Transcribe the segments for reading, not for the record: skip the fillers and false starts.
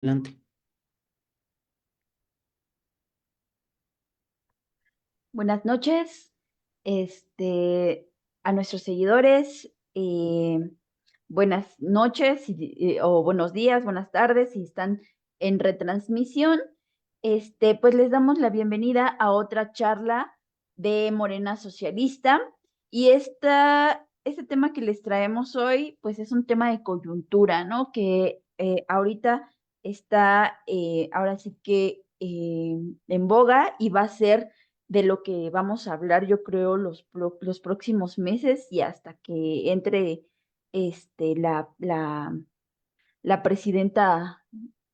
Adelante. Buenas noches, a nuestros seguidores. Buenas noches o buenos días, buenas tardes, si están en retransmisión. Pues les damos la bienvenida a otra charla de Morena Socialista. Y este tema que les traemos hoy, pues es un tema de coyuntura, ¿no? Que ahorita está, ahora sí que en boga y va a ser de lo que vamos a hablar, yo creo, los próximos meses y hasta que entre la presidenta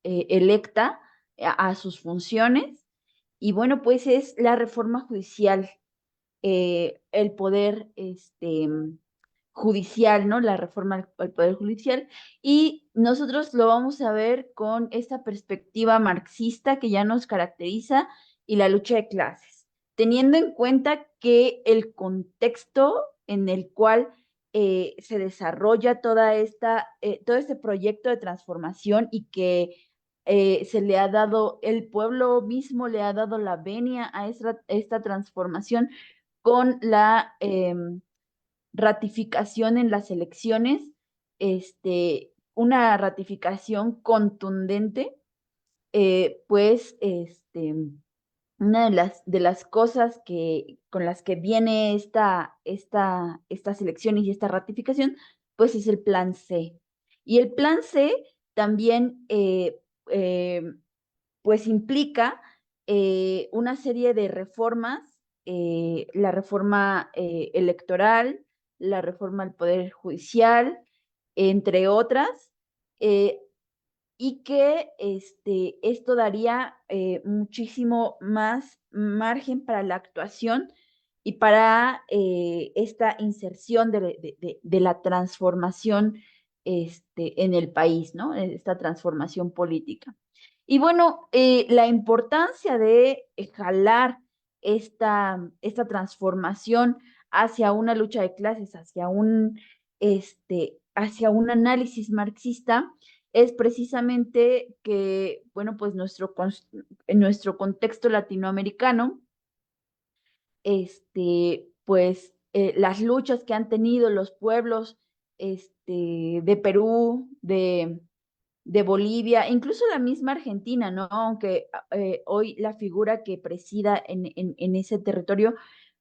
electa a sus funciones. Y bueno, pues es la reforma judicial, el poder judicial, ¿no? La reforma al poder judicial. Y nosotros lo vamos a ver con esta perspectiva marxista que ya nos caracteriza y la lucha de clases, teniendo en cuenta que el contexto en el cual se desarrolla todo este proyecto de transformación y que se le ha dado, el pueblo mismo le ha dado la venia a esta transformación con la ratificación en las elecciones, una ratificación contundente. Pues una de las cosas con las que viene estas elecciones y esta ratificación, pues es el plan C. Y el plan C también, eh, pues implica una serie de reformas, la reforma electoral, la reforma al Poder Judicial, entre otras, eh, y que esto daría muchísimo más margen para la actuación y para esta inserción de la transformación en el país, ¿no? Esta transformación política. Y bueno, la importancia de jalar esta transformación hacia una lucha de clases, hacia un análisis marxista, es precisamente que, bueno, pues en nuestro contexto latinoamericano, pues las luchas que han tenido los pueblos de Perú, de Bolivia, incluso la misma Argentina, ¿no? Aunque hoy la figura que presida en ese territorio,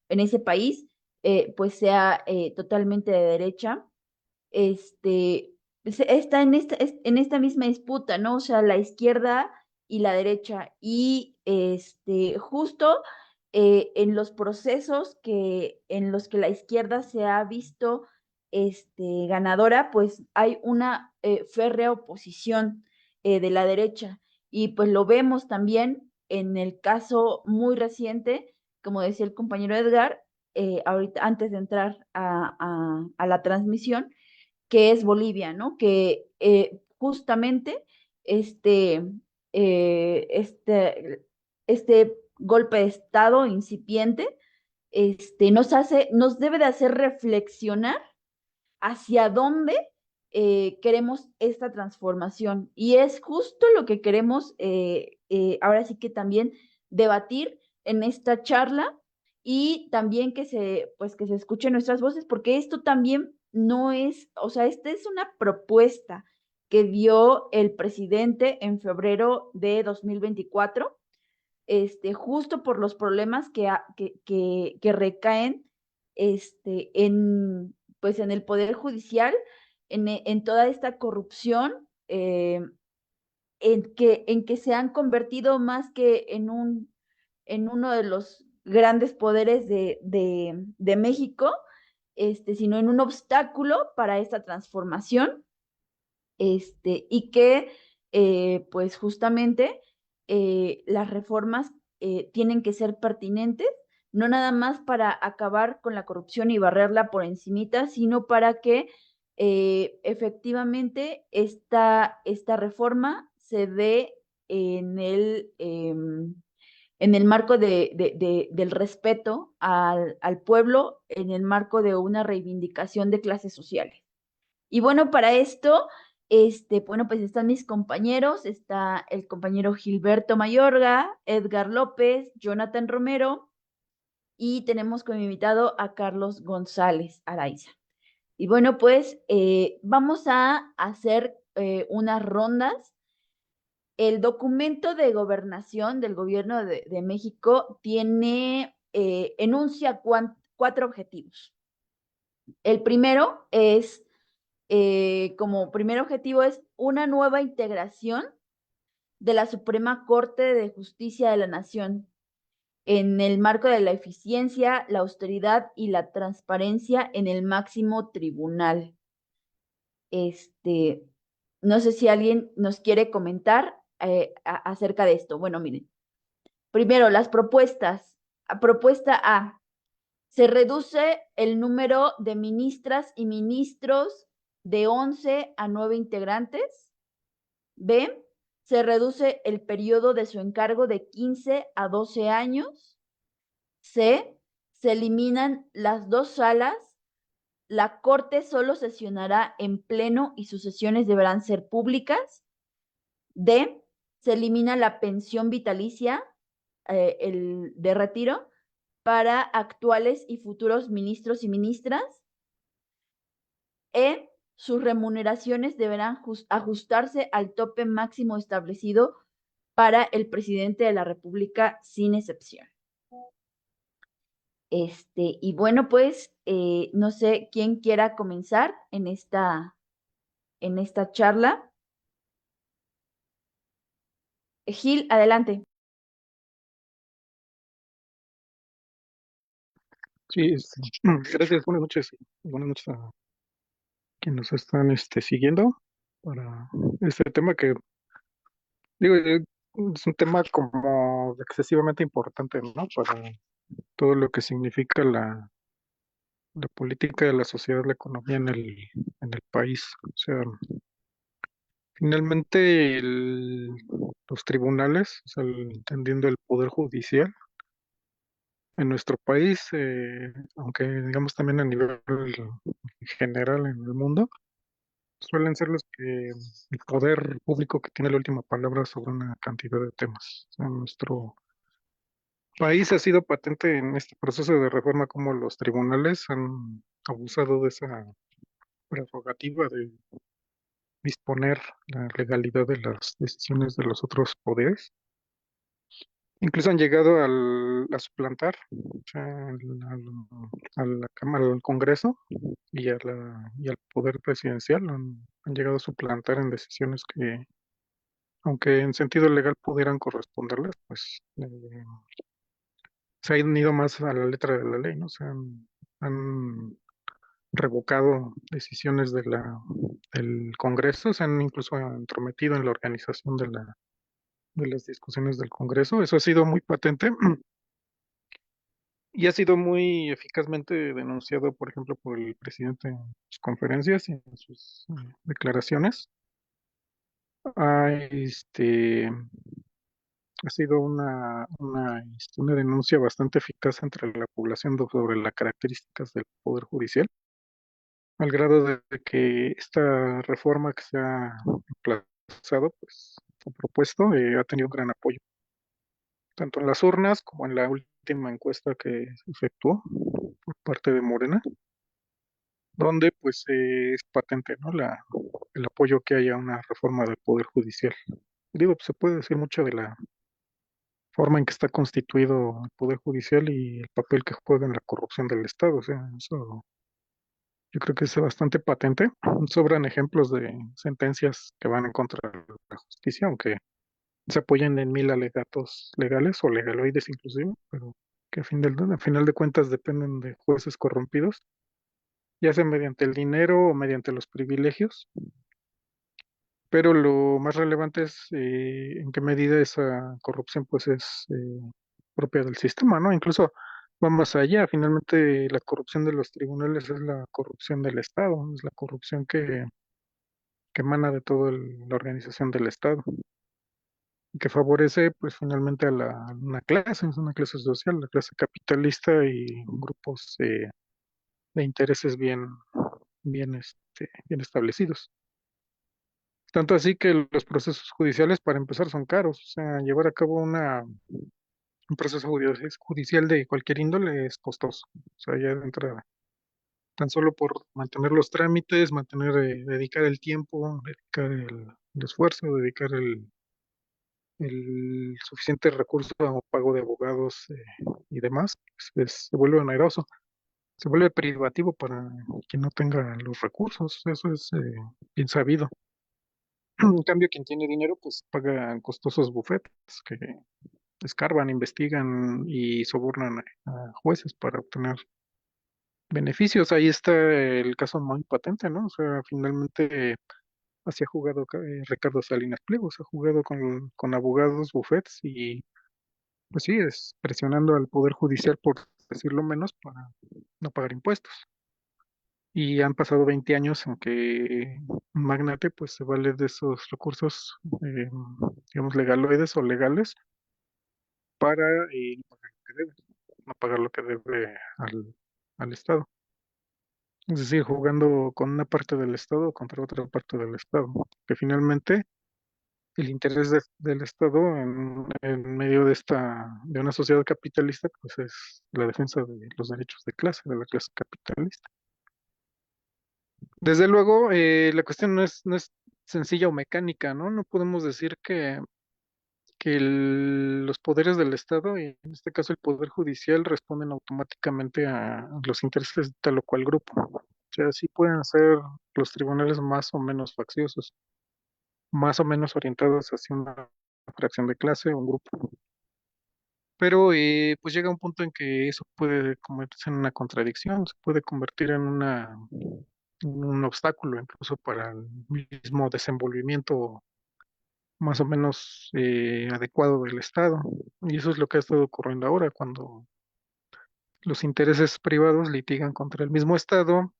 en ese país, pues sea totalmente de derecha, está en esta misma disputa, ¿no? O sea, la izquierda y la derecha. Y justo en los procesos en los que la izquierda se ha visto ganadora, pues hay una férrea oposición de la derecha. Y pues lo vemos también en el caso muy reciente, como decía el compañero Edgar, ahorita antes de entrar a la transmisión, que es Bolivia, ¿no? Que justamente este, eh, este, este golpe de Estado incipiente nos debe de hacer reflexionar hacia dónde queremos esta transformación. Y es justo lo que queremos ahora sí que también debatir en esta charla y también pues que se escuchen nuestras voces, porque esto también no es, o sea, esta es una propuesta que dio el presidente en febrero de 2024, justo por los problemas que recaen pues en el Poder Judicial, en toda esta corrupción, en que se han convertido más que en uno de los grandes poderes de México, sino en un obstáculo para esta transformación, y que pues justamente las reformas tienen que ser pertinentes, no nada más para acabar con la corrupción y barrerla por encimita, sino para que efectivamente esta reforma se dé en el marco del respeto al pueblo, en el marco de una reivindicación de clases sociales. Y bueno, para esto Bueno, pues están mis compañeros, está el compañero Gilberto Mayorga, Edgar López, Jonathan Romero y tenemos como invitado a Carlos González Araiza. Y bueno, pues vamos a hacer unas rondas. El documento de gobernación del gobierno de México tiene, enuncia cuatro objetivos. El primero es, como primer objetivo es una nueva integración de la Suprema Corte de Justicia de la Nación en el marco de la eficiencia, la austeridad y la transparencia en el máximo tribunal. Este, no sé si alguien nos quiere comentar acerca de esto. Bueno, miren, primero las propuestas. Propuesta A, se reduce el número de ministras y ministros de 11 a 9 integrantes. B, se reduce el periodo de su encargo de 15 a 12 años. C, se eliminan las dos salas. La Corte solo sesionará en pleno y sus sesiones deberán ser públicas. D, se elimina la pensión vitalicia, el de retiro, para actuales y futuros ministros y ministras. E, sus remuneraciones deberán ajustarse al tope máximo establecido para el presidente de la República sin excepción. Y bueno, pues no sé quién quiera comenzar en esta charla. Gil, adelante. Sí, gracias, buenas noches. Y buenas noches a quienes nos están siguiendo para este tema que, digo, es un tema como excesivamente importante, ¿no? Para todo lo que significa la política de la sociedad, la economía en el país. O sea, finalmente los tribunales, o sea, entendiendo el poder judicial en nuestro país, aunque digamos también a nivel general en el mundo, suelen ser los que el poder público que tiene la última palabra sobre una cantidad de temas. O sea, nuestro país ha sido patente en este proceso de reforma como los tribunales han abusado de esa prerrogativa de disponer la legalidad de las decisiones de los otros poderes. Incluso han llegado a suplantar, o sea, a la Cámara, al Congreso y al poder presidencial. Han llegado a suplantar en decisiones que, aunque en sentido legal pudieran corresponderles, pues se han ido más a la letra de la ley, ¿no? Han revocado decisiones del Congreso, se han incluso entrometido en la organización de las discusiones del Congreso. Eso ha sido muy patente y ha sido muy eficazmente denunciado, por ejemplo, por el presidente en sus conferencias y en sus declaraciones. Ah, Ha sido una denuncia bastante eficaz entre la población sobre las características del Poder Judicial, al grado de que esta reforma que se ha emplazado, pues, o propuesto, ha tenido gran apoyo, tanto en las urnas como en la última encuesta que se efectuó por parte de Morena, donde pues es patente, ¿no? El apoyo que haya a una reforma del Poder Judicial. Digo, pues, se puede decir mucho de la forma en que está constituido el Poder Judicial y el papel que juega en la corrupción del Estado. O sea, eso yo creo que es bastante patente. Sobran ejemplos de sentencias que van en contra de la justicia, aunque se apoyan en mil alegatos legales o legaloides inclusive, pero que a final de cuentas dependen de jueces corrompidos, ya sea mediante el dinero o mediante los privilegios. Pero lo más relevante es en qué medida esa corrupción pues es propia del sistema, ¿no? Incluso va más allá, finalmente la corrupción de los tribunales es la corrupción del Estado, es la corrupción que emana de toda la organización del Estado, y que favorece pues finalmente a una clase, es una clase social, la clase capitalista y grupos de intereses bien establecidos. Tanto así que los procesos judiciales, para empezar, son caros. O sea, llevar a cabo un proceso judicial de cualquier índole es costoso. O sea, ya de entrada. Tan solo por mantener los trámites, dedicar el tiempo, dedicar el esfuerzo, dedicar el suficiente recurso a pago de abogados y demás, se vuelve oneroso, se vuelve privativo para quien no tenga los recursos. Eso es bien sabido. En cambio, quien tiene dinero, pues paga costosos bufetes que escarban, investigan y sobornan a jueces para obtener beneficios. Ahí está el caso muy patente, ¿no? O sea, finalmente así ha jugado Ricardo Salinas Pliego, se ha jugado con abogados, bufetes y pues sí, es presionando al Poder Judicial, por decirlo menos, para no pagar impuestos. Y han pasado 20 años en que un magnate pues se vale de esos recursos, digamos, legaloides o legales para no pagar lo que debe al Estado. Es decir, jugando con una parte del Estado contra otra parte del Estado, que finalmente el interés del Estado en medio de una sociedad capitalista, pues es la defensa de los derechos de clase, de la clase capitalista. Desde luego, la cuestión no es sencilla o mecánica, ¿no? No podemos decir que los poderes del Estado, y en este caso el Poder Judicial, responden automáticamente a los intereses de tal o cual grupo. O sea, sí pueden ser los tribunales más o menos facciosos, más o menos orientados hacia una fracción de clase o un grupo. Pero pues llega un punto en que eso puede convertirse en una contradicción, se puede convertir en un obstáculo incluso para el mismo desenvolvimiento más o menos adecuado del Estado. Y eso es lo que ha estado ocurriendo ahora, cuando los intereses privados litigan contra el mismo Estado,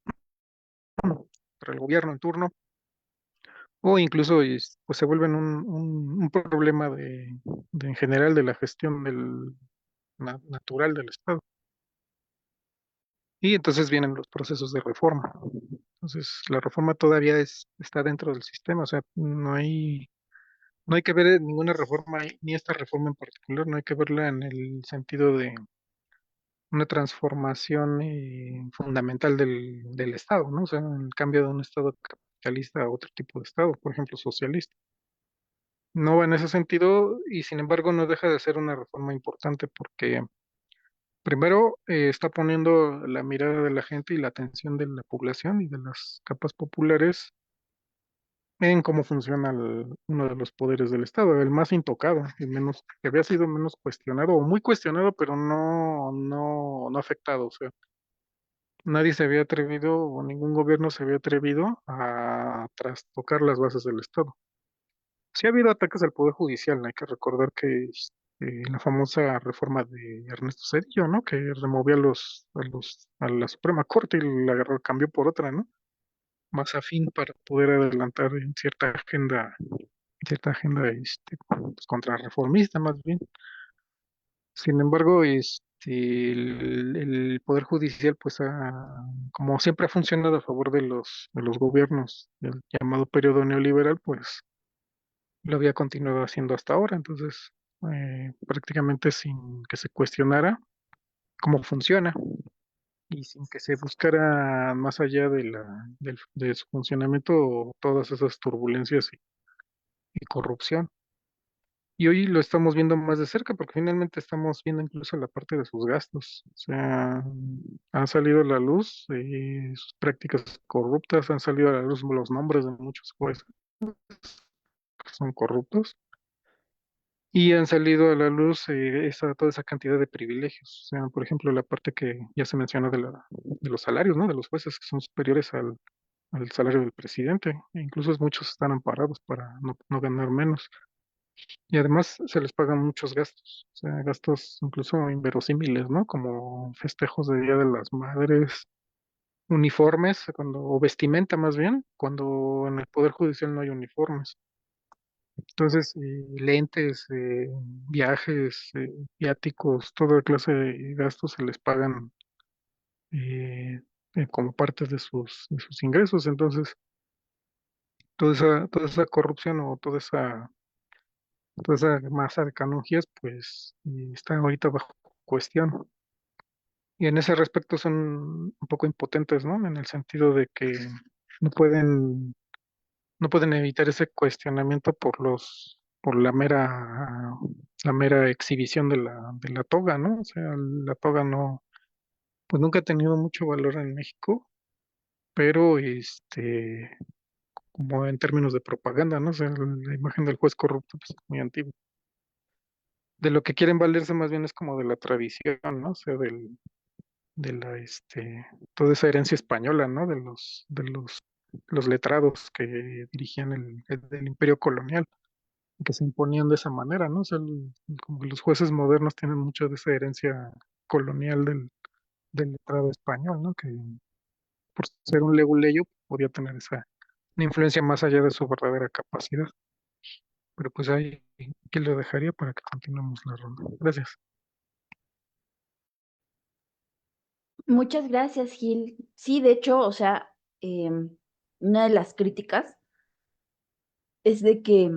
contra el gobierno en turno, o incluso pues se vuelven un problema en general de la gestión natural del Estado. Y entonces vienen los procesos de reforma. Entonces, la reforma todavía está dentro del sistema, o sea, no hay que ver ninguna reforma, ni esta reforma en particular, no hay que verla en el sentido de una transformación fundamental del Estado, ¿no? O sea, el cambio de un Estado capitalista a otro tipo de Estado, por ejemplo, socialista. No va en ese sentido y sin embargo no deja de ser una reforma importante porque primero está poniendo la mirada de la gente y la atención de la población y de las capas populares en cómo funciona uno de los poderes del Estado, el más intocado, el menos, que había sido menos cuestionado, o muy cuestionado, pero no afectado. O sea, nadie se había atrevido, o ningún gobierno se había atrevido a trastocar las bases del Estado. Sí ha habido ataques al Poder Judicial, hay que recordar que la famosa reforma de Ernesto Zedillo, ¿no? Que removía a la Suprema Corte y la cambió por otra, ¿no? Más afín para poder adelantar en cierta agenda pues, contrarreformista más bien. Sin embargo, el Poder Judicial, pues, como siempre ha funcionado a favor de los gobiernos del llamado periodo neoliberal, pues lo había continuado haciendo hasta ahora. Entonces, prácticamente sin que se cuestionara cómo funciona y sin que se buscara más allá de su funcionamiento todas esas turbulencias y corrupción. Y hoy lo estamos viendo más de cerca porque finalmente estamos viendo incluso la parte de sus gastos. O sea, han salido a la luz sus prácticas corruptas, han salido a la luz los nombres de muchos jueces que son corruptos y han salido a la luz toda esa cantidad de privilegios. O sea, por ejemplo, la parte que ya se mencionó de los salarios, ¿no? De los jueces que son superiores al salario del presidente. E incluso muchos están amparados para no ganar menos. Y además se les pagan muchos gastos, o sea, gastos incluso inverosímiles, ¿no? Como festejos de Día de las Madres, uniformes, o vestimenta más bien, cuando en el Poder Judicial no hay uniformes. Entonces, lentes, viajes, viáticos, toda clase de gastos se les pagan eh, como parte de sus ingresos. Entonces, toda esa corrupción o toda esa masa de canonjías, pues está ahorita bajo cuestión. Y en ese respecto son un poco impotentes, ¿no? En el sentido de que no pueden, no pueden evitar ese cuestionamiento por la mera exhibición de la toga, ¿no? O sea, la toga no, pues nunca ha tenido mucho valor en México, pero como en términos de propaganda, ¿no? O sea, la imagen del juez corrupto, pues, es muy antigua. De lo que quieren valerse más bien es como de la tradición, ¿no? O sea, de la, toda esa herencia española, ¿no? Los letrados que dirigían el imperio colonial, que se imponían de esa manera, ¿no? O sea, como que los jueces modernos tienen mucho de esa herencia colonial del letrado español, ¿no? Que por ser un leguleyo podía tener esa una influencia más allá de su verdadera capacidad. Pero pues ahí, ¿qué lo dejaría para que continuemos la ronda? Gracias. Muchas gracias, Gil. Sí, de hecho, o sea, una de las críticas es de que,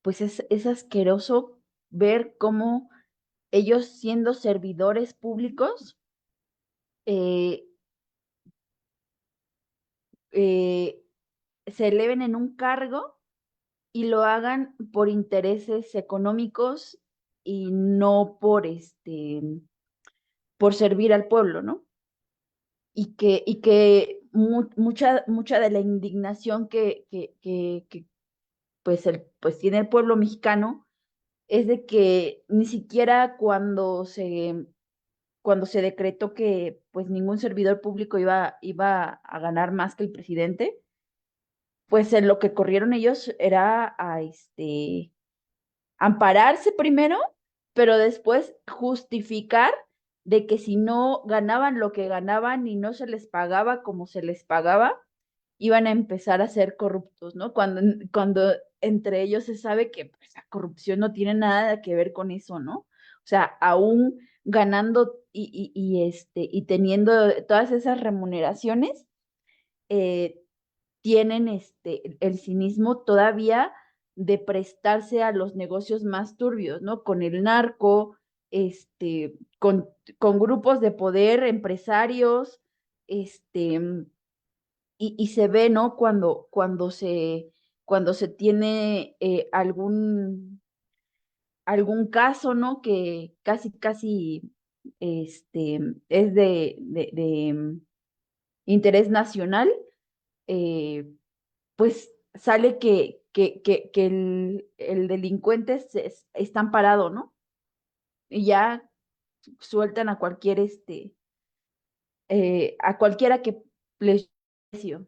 pues, es asqueroso ver cómo ellos siendo servidores públicos, eh, eh, se eleven en un cargo y lo hagan por intereses económicos y no por, por servir al pueblo, ¿no? Y que mucha de la indignación que, pues tiene el pueblo mexicano es de que ni siquiera cuando se decretó que, pues, ningún servidor público iba a ganar más que el presidente, pues, en lo que corrieron ellos era ampararse primero, pero después justificar de que si no ganaban lo que ganaban y no se les pagaba como se les pagaba, iban a empezar a ser corruptos, ¿no? Cuando entre ellos se sabe que, pues, la corrupción no tiene nada que ver con eso, ¿no? O sea, aún ganando y teniendo todas esas remuneraciones, eh, tienen el cinismo todavía de prestarse a los negocios más turbios, ¿no? Con el narco, con grupos de poder, empresarios, y se ve, ¿no? Cuando se tiene algún caso, ¿no? Que casi es de interés nacional, eh, pues sale que el delincuente está amparado, ¿no? Y ya sueltan a cualquiera que les precio,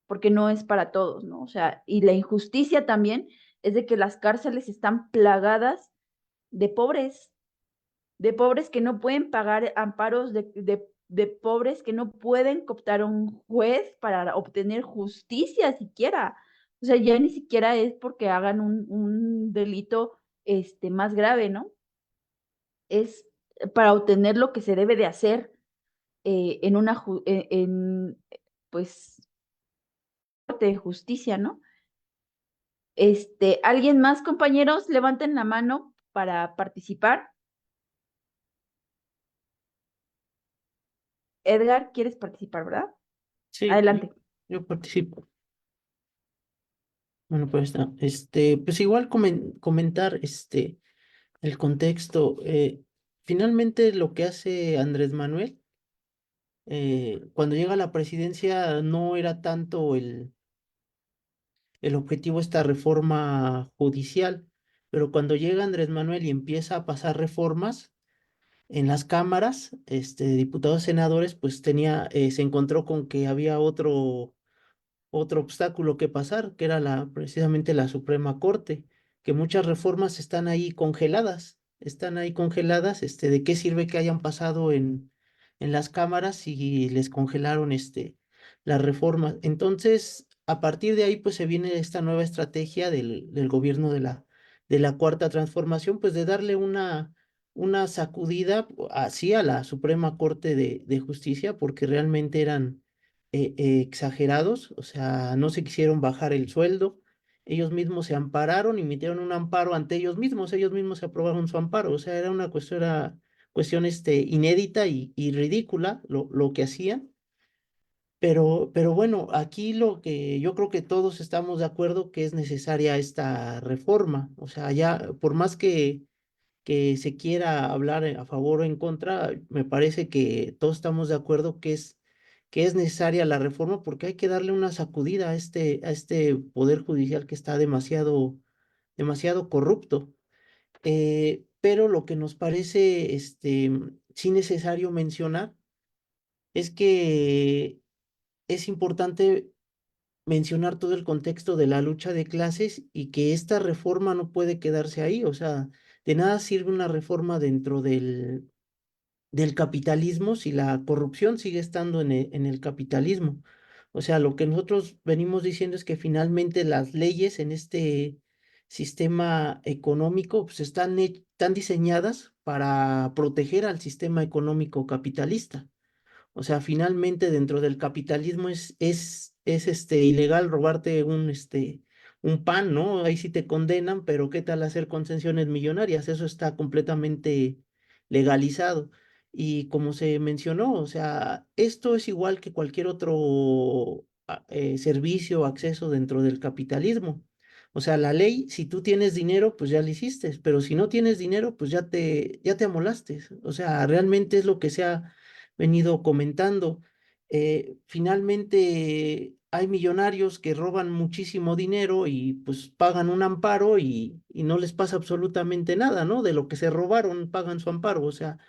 porque no es para todos, ¿no? O sea, y la injusticia también es de que las cárceles están plagadas de pobres, de pobres que no pueden pagar amparos, de pobres que no pueden cooptar a un juez para obtener justicia siquiera. O sea, ya ni siquiera es porque hagan un delito más grave, ¿no? Es para obtener lo que se debe de hacer en pues, corte de justicia, ¿no? ¿Alguien más, compañeros? Levanten la mano para participar. Edgar, ¿quieres participar, verdad? Sí, Adelante. yo participo. Bueno, pues, pues igual comentar, el contexto. Finalmente lo que hace Andrés Manuel, cuando llega a la presidencia, no era tanto el objetivo esta reforma judicial, pero cuando llega Andrés Manuel y empieza a pasar reformas en las cámaras, diputados, senadores, pues se encontró con que había otro obstáculo que pasar, que era precisamente la Suprema Corte, que muchas reformas están ahí congeladas, ¿de qué sirve que hayan pasado en las cámaras si les congelaron, las reformas? Entonces, a partir de ahí, pues se viene esta nueva estrategia del gobierno de la Cuarta Transformación, pues de darle una sacudida así a la Suprema Corte de Justicia, porque realmente exagerados, o sea, no se quisieron bajar el sueldo, ellos mismos se ampararon y metieron un amparo ante ellos mismos se aprobaron su amparo, o sea, era cuestión inédita y ridícula lo que hacían. Pero bueno, aquí lo que yo creo que todos estamos de acuerdo que es necesaria esta reforma. O sea, ya por más que se quiera hablar a favor o en contra, me parece que todos estamos de acuerdo que es necesaria la reforma porque hay que darle una sacudida a este poder judicial que está demasiado corrupto. Pero lo que nos parece sí necesario mencionar es que es importante mencionar todo el contexto de la lucha de clases y que esta reforma no puede quedarse ahí. O sea, de nada sirve una reforma dentro del capitalismo si la corrupción sigue estando en el capitalismo. O sea, lo que nosotros venimos diciendo es que finalmente las leyes en este sistema económico pues, están diseñadas para proteger al sistema económico capitalista. O sea, finalmente dentro del capitalismo es ilegal robarte un pan, ¿no? Ahí sí te condenan, pero ¿qué tal hacer concesiones millonarias? Eso está completamente legalizado. Y como se mencionó, o sea, esto es igual que cualquier otro servicio o acceso dentro del capitalismo. O sea, la ley, si tú tienes dinero, pues ya lo hiciste, pero si no tienes dinero, pues ya te amolaste. O sea, realmente es lo que sea venido comentando. Finalmente hay millonarios que roban muchísimo dinero y pues pagan un amparo y no les pasa absolutamente nada, ¿no? De lo que se robaron pagan su amparo, o sea,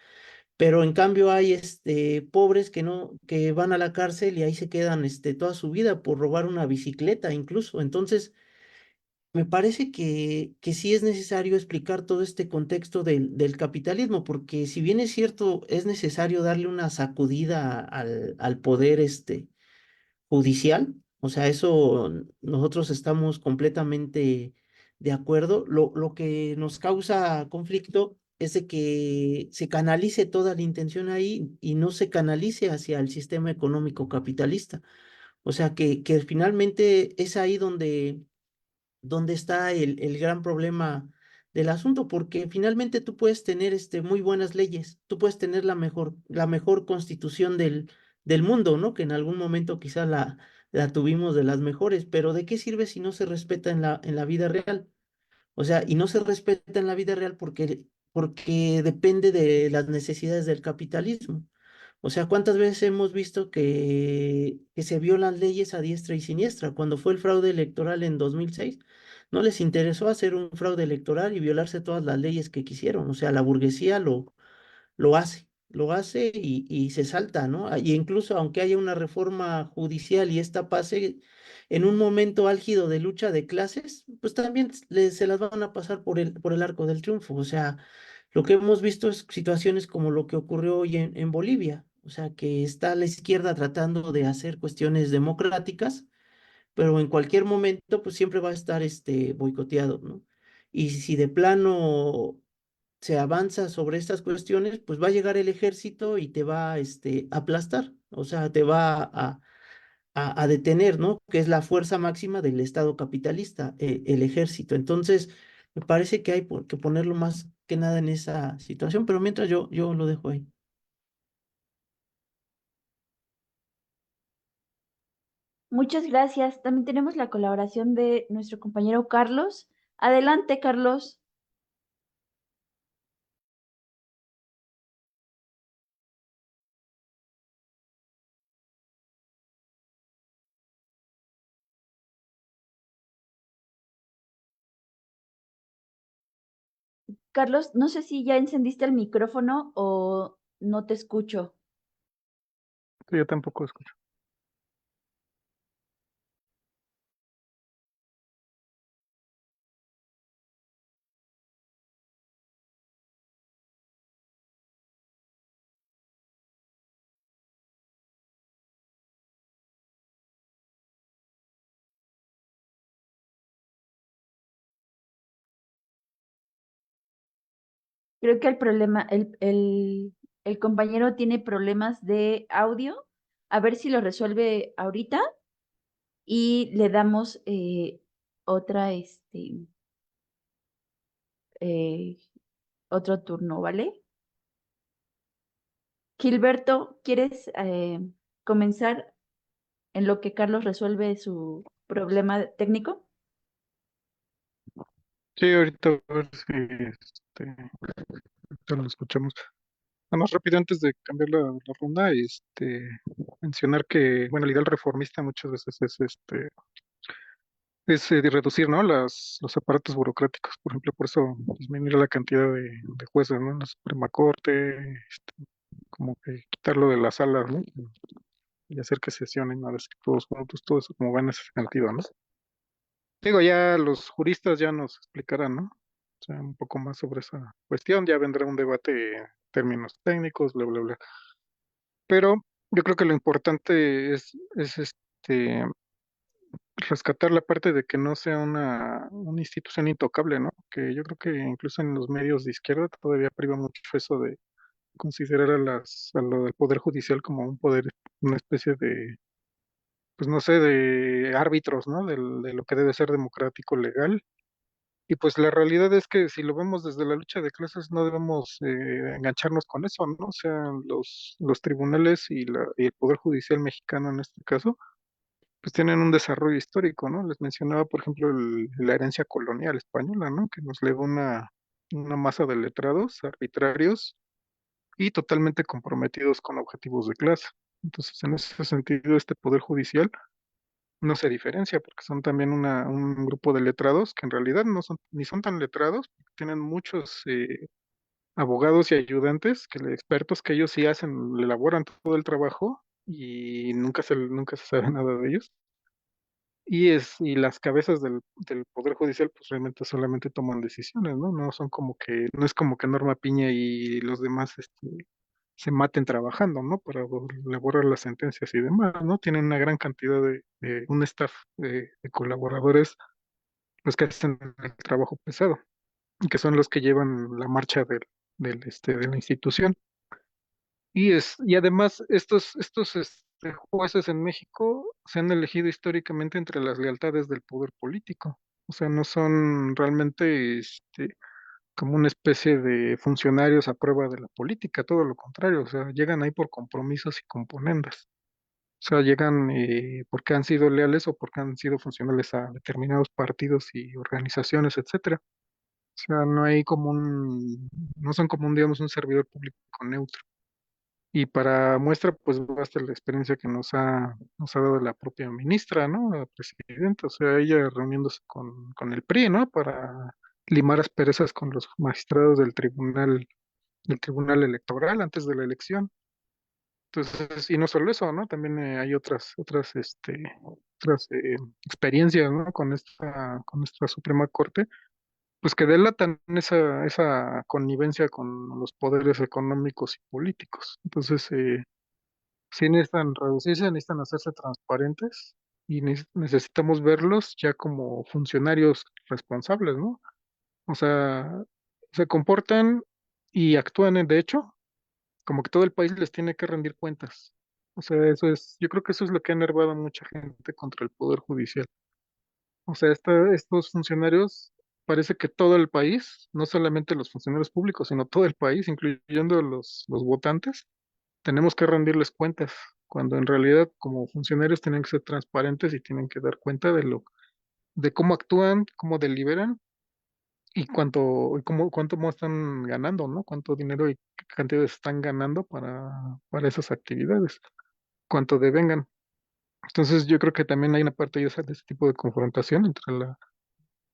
pero en cambio hay pobres que no, que van a la cárcel y ahí se quedan toda su vida por robar una bicicleta incluso. Entonces, me parece que sí es necesario explicar todo este contexto del capitalismo, porque si bien es cierto, es necesario darle una sacudida al poder judicial, o sea, eso nosotros estamos completamente de acuerdo. Lo que nos causa conflicto es de que se canalice toda la intención ahí y no se canalice hacia el sistema económico capitalista. O sea, que finalmente es ahí donde está el gran problema del asunto, porque finalmente tú puedes tener muy buenas leyes, tú puedes tener la mejor constitución del mundo, ¿no? Que en algún momento quizá la tuvimos de las mejores, pero ¿de qué sirve si no se respeta en la vida real? O sea, y no se respeta en la vida real porque depende de las necesidades del capitalismo. O sea, ¿cuántas veces hemos visto que se violan leyes a diestra y siniestra? Cuando fue el fraude electoral en 2006, no les interesó hacer un fraude electoral y violarse todas las leyes que quisieron. O sea, la burguesía lo hace y se salta, ¿no? Y incluso aunque haya una reforma judicial y esta pase en un momento álgido de lucha de clases, pues también se las van a pasar por el arco del triunfo. O sea, lo que hemos visto es situaciones como lo que ocurrió hoy en Bolivia. O sea, que está la izquierda tratando de hacer cuestiones democráticas, pero en cualquier momento, pues siempre va a estar boicoteado, ¿no? Y si de plano se avanza sobre estas cuestiones, pues va a llegar el ejército y te va a aplastar, o sea, te va a detener, ¿no? Que es la fuerza máxima del Estado capitalista, el ejército. Entonces, me parece que hay que ponerlo más que nada en esa situación, pero mientras yo lo dejo ahí. Muchas gracias. También tenemos la colaboración de nuestro compañero Carlos. Adelante, Carlos. Carlos, no sé si ya encendiste el micrófono o no te escucho. Yo tampoco escucho. Creo que el problema, el compañero tiene problemas de audio, a ver si lo resuelve ahorita y le damos otra, eh, otro turno, ¿vale? Gilberto, ¿quieres comenzar en lo que Carlos resuelve su problema técnico? Sí, ahorita a ver si ahorita lo escuchamos. Nada más rápido antes de cambiar la ronda, mencionar que, bueno, el ideal reformista muchas veces es reducir, ¿no? Los aparatos burocráticos, por ejemplo, por eso disminuir la cantidad de jueces, ¿no? En la Suprema Corte, como que quitarlo de las salas, ¿no? Y hacer que sesionen a veces todos juntos, todo eso como va en ese sentido, ¿no? Digo, ya los juristas ya nos explicarán, ¿no? O sea, un poco más sobre esa cuestión, ya vendrá un debate en términos técnicos, bla, bla, bla. Pero yo creo que lo importante es rescatar la parte de que no sea una institución intocable, ¿no? Que yo creo que incluso en los medios de izquierda todavía priva mucho eso de considerar a lo del poder judicial como un poder, una especie de, pues no sé, de árbitros, ¿no? De lo que debe ser democrático, legal. Y pues la realidad es que si lo vemos desde la lucha de clases no debemos engancharnos con eso, ¿no? O sea, los tribunales y el poder judicial mexicano en este caso pues tienen un desarrollo histórico, ¿no? Les mencionaba, por ejemplo, la herencia colonial española, ¿no? Que nos legó una masa de letrados arbitrarios y totalmente comprometidos con objetivos de clase. Entonces, en ese sentido, este poder judicial no se diferencia porque son también un grupo de letrados que en realidad no son ni son tan letrados, tienen muchos abogados y ayudantes, expertos que ellos sí hacen, le elaboran todo el trabajo y nunca se sabe nada de ellos. Y las cabezas del Poder Judicial, pues realmente solamente toman decisiones, ¿no? No son como que, no es como que Norma Piña y los demás se maten trabajando, ¿no? Para elaborar las sentencias y demás, ¿no? Tienen una gran cantidad de un staff de colaboradores, pues que hacen el trabajo pesado, y que son los que llevan la marcha de la institución. Y además, estos jueces en México se han elegido históricamente entre las lealtades del poder político. O sea, no son realmente como una especie de funcionarios a prueba de la política, todo lo contrario. O sea, llegan ahí por compromisos y componendas. O sea, llegan porque han sido leales o porque han sido funcionales a determinados partidos y organizaciones, etcétera. O sea, no son como digamos, un servidor público neutro. Y para muestra, pues basta la experiencia que nos ha dado la propia ministra, ¿no? La presidenta, o sea, ella reuniéndose con el PRI, ¿no? Para limar asperezas con los magistrados del tribunal electoral antes de la elección. Entonces, y no solo eso, ¿no? También hay otras experiencias, ¿no? Con esta Suprema Corte, pues que delatan esa connivencia con los poderes económicos y políticos. Entonces, sí necesitan reducirse, necesitan hacerse transparentes y necesitamos verlos ya como funcionarios responsables, ¿no? O sea, se comportan y actúan de hecho como que todo el país les tiene que rendir cuentas. O sea, yo creo que eso es lo que ha enervado a mucha gente contra el Poder Judicial. O sea, estos funcionarios, parece que todo el país, no solamente los funcionarios públicos, sino todo el país, incluyendo los votantes, tenemos que rendirles cuentas, cuando en realidad como funcionarios tienen que ser transparentes y tienen que dar cuenta de cómo actúan, cómo deliberan y cuánto más están ganando, ¿no? Cuánto dinero y qué cantidades están ganando para esas actividades, cuánto devengan. Entonces yo creo que también hay una parte de ese tipo de confrontación entre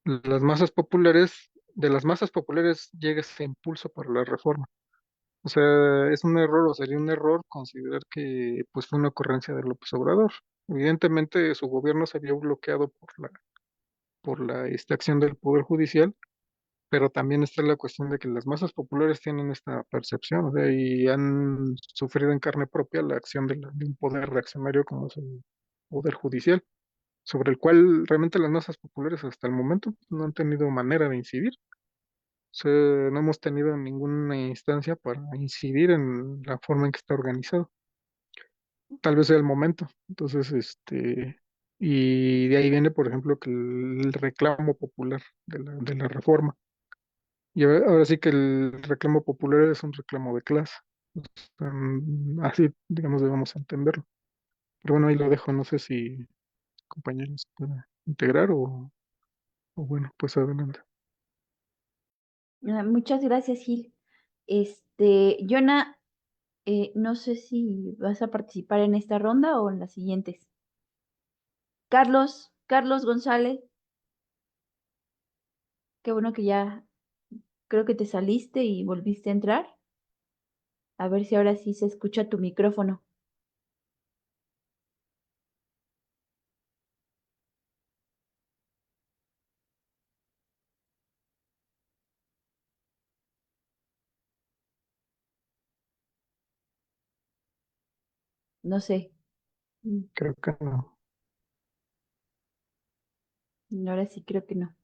las masas populares, de las masas populares llega ese impulso para la reforma. O sea, es un error o sería un error considerar que pues fue una ocurrencia de López Obrador. Evidentemente su gobierno se vio bloqueado por la acción del Poder Judicial, pero también está la cuestión de que las masas populares tienen esta percepción, o sea, y han sufrido en carne propia la acción de un poder reaccionario como es el Poder Judicial, sobre el cual realmente las masas populares hasta el momento no han tenido manera de incidir. O sea, no hemos tenido ninguna instancia para incidir en la forma en que está organizado. tal vez sea el momento. Entonces, y de ahí viene, por ejemplo, que el reclamo popular de la reforma. Y ahora sí que el reclamo popular es un reclamo de clase. Así, digamos, debemos entenderlo. Pero bueno, ahí lo dejo. No sé si compañeros pueden integrar o bueno, pues adelante. Muchas gracias, Gil. Yona, no sé si vas a participar en esta ronda o en las siguientes. Carlos González, qué bueno que ya creo que te saliste y volviste a entrar. A ver si ahora sí se escucha tu micrófono. No sé. Creo que no. Ahora sí creo que no.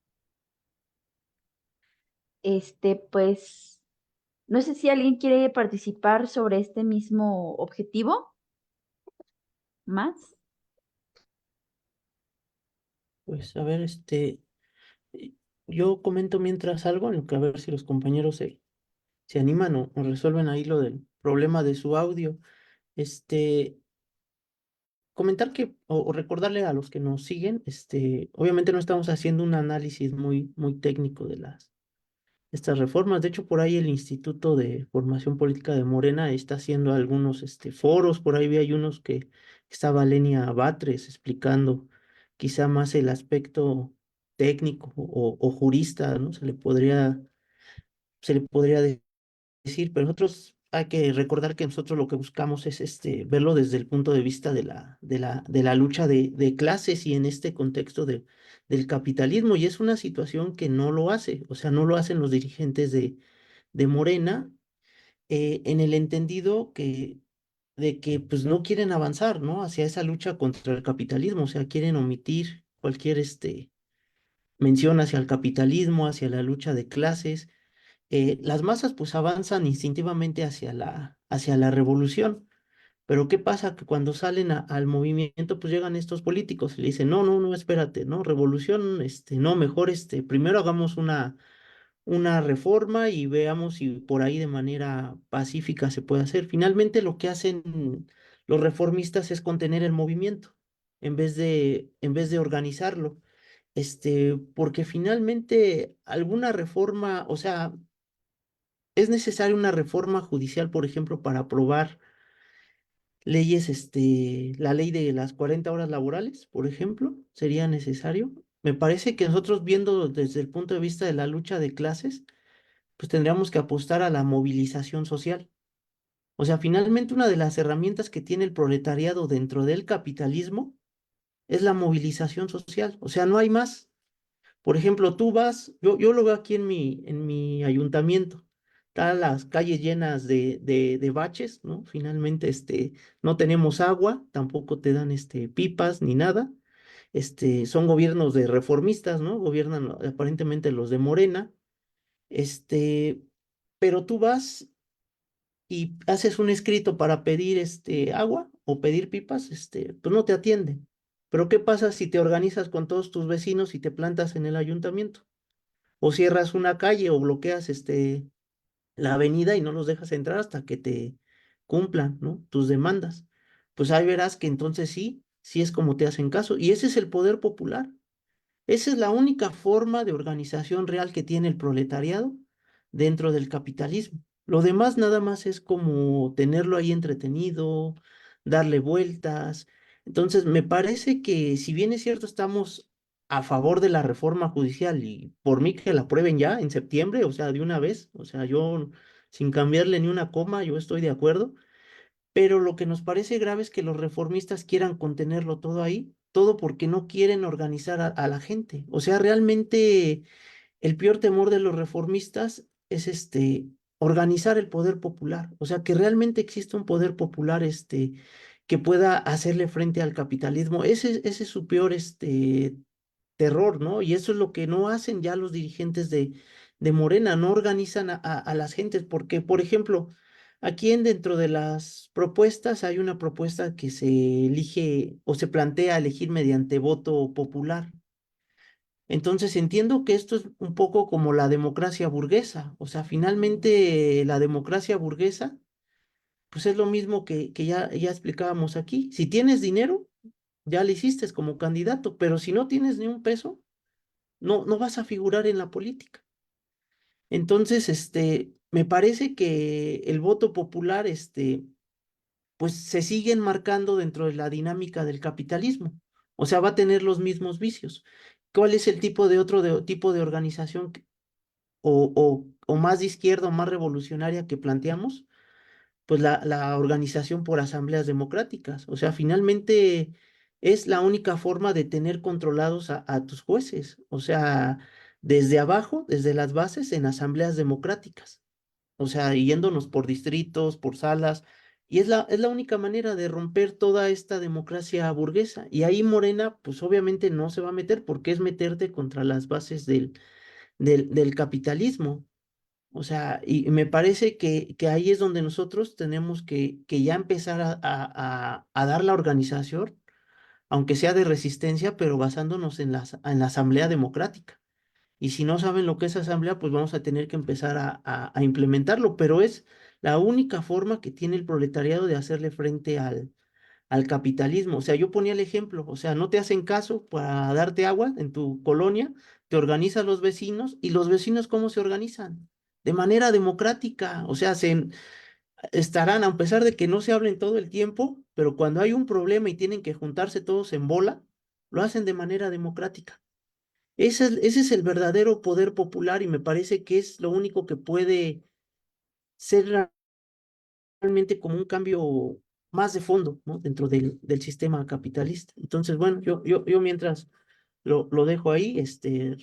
Pues, no sé si alguien quiere participar sobre este mismo objetivo más. Pues a ver, eh, yo comento mientras algo, en lo que a ver si los compañeros se animan o resuelven ahí lo del problema de su audio. Este, comentar que, o recordarle a los que nos siguen, obviamente no estamos haciendo un análisis muy técnico de estas reformas. De hecho, por ahí el Instituto de Formación Política de Morena está haciendo algunos foros. Por ahí vi hay unos que estaba Lenia Batres explicando quizá más el aspecto técnico o jurista, ¿no? Se le podría decir, pero nosotros hay que recordar que nosotros lo que buscamos es verlo desde el punto de vista de la lucha de clases y en este contexto del capitalismo. Y es una situación que no lo hace, o sea, no lo hacen los dirigentes de Morena, en el entendido de que pues no quieren avanzar, ¿no? Hacia esa lucha contra el capitalismo, o sea, quieren omitir cualquier mención hacia el capitalismo, hacia la lucha de clases. Las masas pues avanzan instintivamente hacia la revolución. Pero ¿qué pasa? Que cuando salen al movimiento, pues llegan estos políticos y le dicen, no, no, no, espérate, no, revolución, no, mejor, primero hagamos una reforma y veamos si por ahí de manera pacífica se puede hacer. Finalmente lo que hacen los reformistas es contener el movimiento en vez de organizarlo. Porque finalmente alguna reforma, o sea, es necesaria una reforma judicial, por ejemplo, para aprobar leyes, la ley de las 40 horas laborales, por ejemplo, sería necesario. Me parece que nosotros viendo desde el punto de vista de la lucha de clases, pues tendríamos que apostar a la movilización social. O sea, finalmente una de las herramientas que tiene el proletariado dentro del capitalismo es la movilización social. O sea, no hay más. Por ejemplo, tú vas, yo lo veo aquí en mi ayuntamiento, están las calles llenas de baches, ¿no? Finalmente, no tenemos agua, tampoco te dan, pipas ni nada. Son gobiernos de reformistas, ¿no? Gobiernan aparentemente los de Morena. Este, pero tú vas y haces un escrito para pedir, agua o pedir pipas, pues no te atienden. Pero ¿qué pasa si te organizas con todos tus vecinos y te plantas en el ayuntamiento? O cierras una calle o bloqueas la avenida y no los dejas entrar hasta que te cumplan, ¿no? Tus demandas. Pues ahí verás que entonces sí es como te hacen caso. Y ese es el poder popular. Esa es la única forma de organización real que tiene el proletariado dentro del capitalismo. Lo demás nada más es como tenerlo ahí entretenido, darle vueltas. Entonces, me parece que si bien es cierto estamos a favor de la reforma judicial y por mí que la aprueben ya en septiembre, o sea, de una vez, o sea, yo sin cambiarle ni una coma, yo estoy de acuerdo, pero lo que nos parece grave es que los reformistas quieran contenerlo todo ahí, todo porque no quieren organizar a la gente. O sea, realmente el peor temor de los reformistas es organizar el poder popular. O sea, que realmente exista un poder popular que pueda hacerle frente al capitalismo. Ese es su peor terror, ¿no? Y eso es lo que no hacen ya los dirigentes de Morena, no organizan a las gentes, porque, por ejemplo, Aquí dentro de las propuestas hay una propuesta que se elige o se plantea elegir mediante voto popular. Entonces entiendo que esto es un poco como la democracia burguesa. O sea, finalmente la democracia burguesa, pues es lo mismo que ya explicábamos aquí. Si tienes dinero, ya le hiciste como candidato, pero si no tienes ni un peso, no vas a figurar en la política. Entonces, me parece que el voto popular, pues se sigue enmarcando dentro de la dinámica del capitalismo. O sea, va a tener los mismos vicios. ¿Cuál es el tipo de tipo de organización o más de izquierda o más revolucionaria que planteamos? Pues la organización por asambleas democráticas. O sea, finalmente es la única forma de tener controlados a tus jueces. O sea, desde abajo, desde las bases, en asambleas democráticas. O sea, yéndonos por distritos, por salas. Y es la única manera de romper toda esta democracia burguesa. Y ahí Morena, pues obviamente no se va a meter porque es meterte contra las bases del capitalismo. O sea, y me parece que ahí es donde nosotros tenemos que ya empezar a dar la organización, aunque sea de resistencia, pero basándonos en en la asamblea democrática. Y si no saben lo que es asamblea, pues vamos a tener que empezar a implementarlo, pero es la única forma que tiene el proletariado de hacerle frente al capitalismo. O sea, yo ponía el ejemplo, o sea, no te hacen caso para darte agua en tu colonia, te organizan los vecinos y los vecinos ¿cómo se organizan? De manera democrática, o sea, estarán, a pesar de que no se hablen todo el tiempo, pero cuando hay un problema y tienen que juntarse todos en bola, lo hacen de manera democrática. Ese es el verdadero poder popular y me parece que es lo único que puede ser realmente como un cambio más de fondo, ¿no? Dentro del sistema capitalista. Entonces, bueno, yo mientras lo dejo ahí,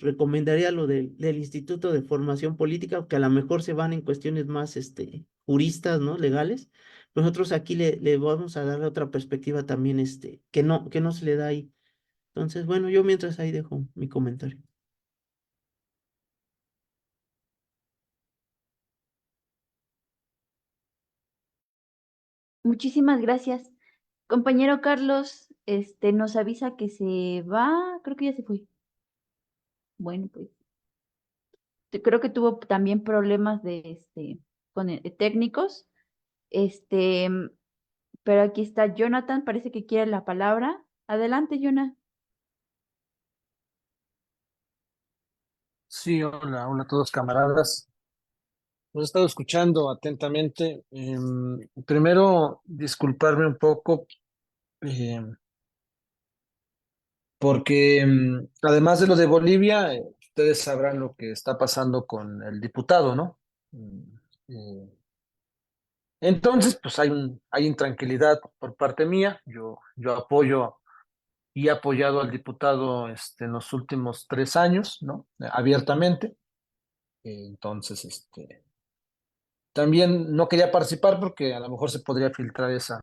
recomendaría lo del Instituto de Formación Política, que a lo mejor se van en cuestiones más, juristas, ¿no? Legales. Nosotros aquí le vamos a dar otra perspectiva también, que no se le da ahí. Entonces, bueno, yo mientras ahí dejo mi comentario. Muchísimas gracias. Compañero Carlos, nos avisa que se va, creo que ya se fue. Bueno, pues creo que tuvo también problemas de con técnicos. Este, mm, pero aquí está Jonathan, parece que quiere la palabra. Adelante, Jonah. Sí, hola, hola a todos camaradas. Los he estado escuchando atentamente. Primero, disculparme un poco, porque además de lo de Bolivia, ustedes sabrán lo que está pasando con el diputado, ¿no? Mm, eh, entonces, pues hay intranquilidad por parte mía. Yo apoyo y he apoyado al diputado en los últimos 3 años, ¿no? Abiertamente. Entonces, también no quería participar porque a lo mejor se podría filtrar esa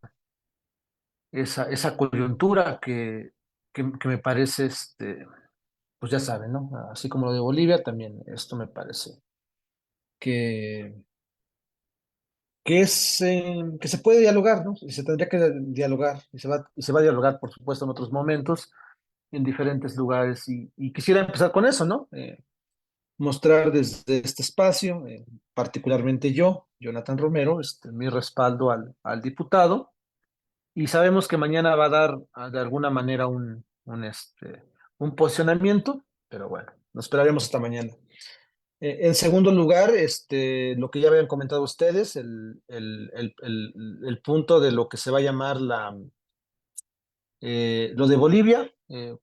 coyuntura que me parece, pues ya saben, ¿no? Así como lo de Bolivia, también esto me parece que, que se puede dialogar, ¿no? Y se tendría que dialogar, y se va a dialogar, por supuesto, en otros momentos, en diferentes lugares, y quisiera empezar con eso, ¿no? Mostrar desde este espacio, particularmente yo, Jonathan Romero, mi respaldo al diputado. Y sabemos que mañana va a dar de alguna manera un posicionamiento, pero bueno, nos esperaremos hasta mañana. En segundo lugar, lo que ya habían comentado ustedes, el punto de lo que se va a llamar lo de Bolivia.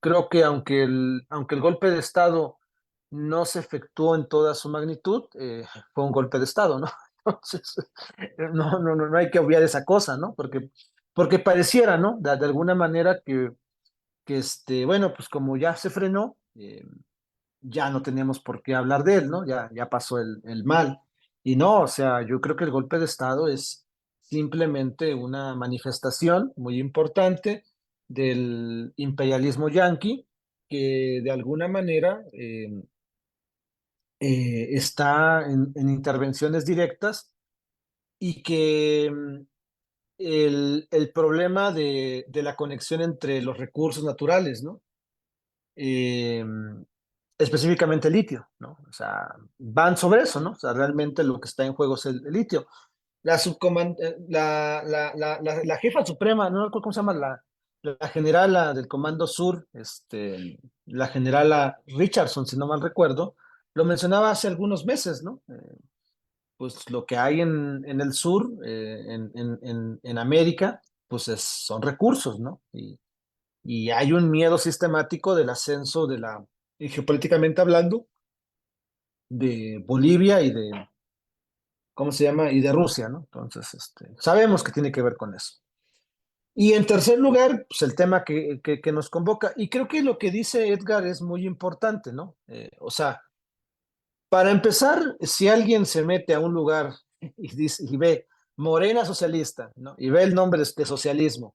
Creo que aunque el golpe de Estado no se efectuó en toda su magnitud, fue un golpe de Estado, ¿no? Entonces, no hay que obviar esa cosa, ¿no? Porque pareciera, ¿no? De alguna manera bueno, pues como ya se frenó, ya no teníamos por qué hablar de él, ¿no? Ya pasó el mal. Y no, o sea, yo creo que el golpe de Estado es simplemente una manifestación muy importante del imperialismo yanqui, que de alguna manera está en intervenciones directas y que el problema de la conexión entre los recursos naturales, ¿no? Eh, específicamente el litio, ¿no? O sea, van sobre eso, ¿no? O sea, realmente lo que está en juego es el litio. La jefa suprema, no recuerdo cómo se llama, la generala del Comando Sur, la generala Richardson, si no mal recuerdo, lo mencionaba hace algunos meses, ¿no? Pues lo que hay en el sur, en América, pues son recursos, ¿no? Y hay un miedo sistemático del ascenso y geopolíticamente hablando, de Bolivia y de, ¿cómo se llama? Y de Rusia, ¿no? Entonces, sabemos que tiene que ver con eso. Y en tercer lugar, pues el tema que nos convoca, y creo que lo que dice Edgar es muy importante, ¿no? O sea, para empezar, si alguien se mete a un lugar y ve Morena Socialista, ¿no? Y ve el nombre de socialismo,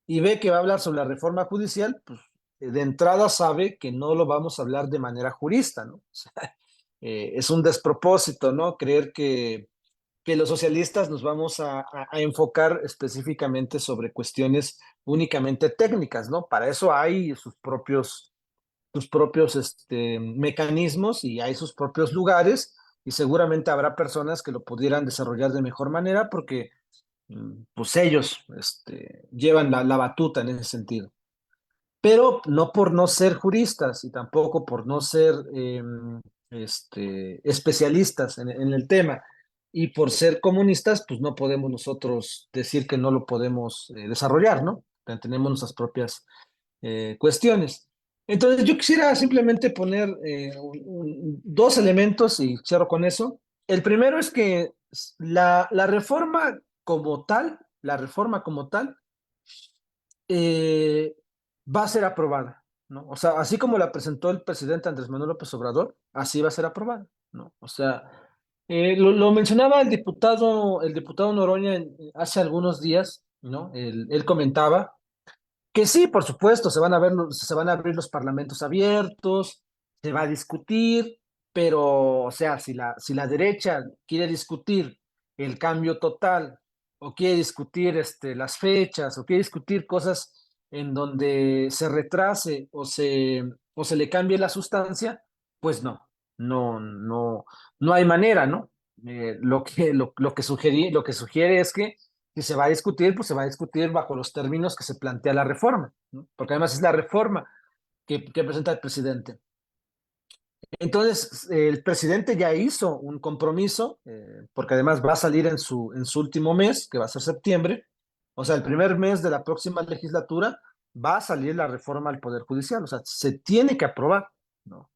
y ve que va a hablar sobre la reforma judicial, pues de entrada sabe que no lo vamos a hablar de manera jurista, ¿no? O sea, es un despropósito, ¿no? Creer que los socialistas nos vamos a enfocar específicamente sobre cuestiones únicamente técnicas, ¿no? Para eso hay sus propios mecanismos y hay sus propios lugares y seguramente habrá personas que lo pudieran desarrollar de mejor manera porque pues ellos llevan la batuta en ese sentido. Pero no por no ser juristas y tampoco por no ser especialistas en el tema y por ser comunistas, pues no podemos nosotros decir que no lo podemos desarrollar, ¿no? Tenemos nuestras propias cuestiones. Entonces, yo quisiera simplemente poner dos elementos y cierro con eso. El primero es que la reforma como tal, eh, va a ser aprobada, ¿no? O sea, así como la presentó el presidente Andrés Manuel López Obrador, así va a ser aprobada, ¿no? O sea, lo mencionaba el diputado Noroña hace algunos días, ¿no? Él comentaba que sí, por supuesto, se van a abrir los parlamentos abiertos, se va a discutir, pero, o sea, si la derecha quiere discutir el cambio total, o quiere discutir las fechas, o quiere discutir cosas en donde se retrase o se le cambie la sustancia, pues no hay manera, ¿no? Lo que sugiere es que si se va a discutir, pues se va a discutir bajo los términos que se plantea la reforma, ¿no? Porque además es la reforma que presenta el presidente. Entonces, el presidente ya hizo un compromiso, porque además va a salir en su último mes, que va a ser septiembre, o sea, el primer mes de la próxima legislatura, va a salir la reforma al Poder Judicial, o sea, se tiene que aprobar, ¿no?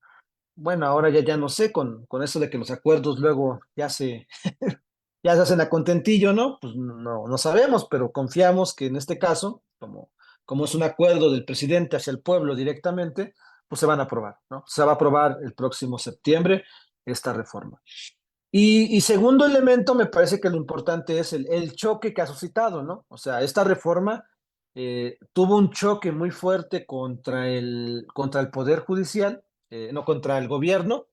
Bueno, ahora ya no sé, con eso de que los acuerdos luego ya se hacen a contentillo, ¿no? Pues no sabemos, pero confiamos que en este caso, como es un acuerdo del presidente hacia el pueblo directamente, pues se van a aprobar, ¿no? Se va a aprobar el próximo septiembre esta reforma. Y segundo elemento, me parece que lo importante es el choque que ha suscitado, ¿no? O sea, esta reforma tuvo un choque muy fuerte contra el Poder Judicial, no contra el gobierno,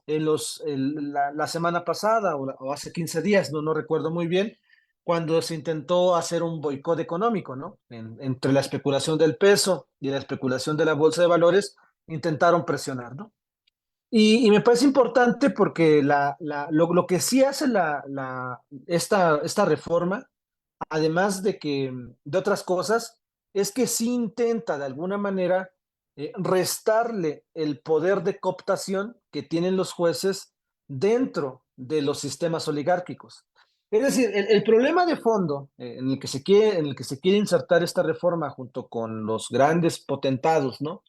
la semana pasada o hace 15 días, no recuerdo muy bien, cuando se intentó hacer un boicot económico, ¿no? Entre la especulación del peso y la especulación de la bolsa de valores, intentaron presionar, ¿no? Y me parece importante porque lo que sí hace esta reforma, además de otras cosas, es que sí intenta de alguna manera restarle el poder de cooptación que tienen los jueces dentro de los sistemas oligárquicos. Es decir, el problema de fondo en el que se quiere insertar esta reforma junto con los grandes potentados, ¿no?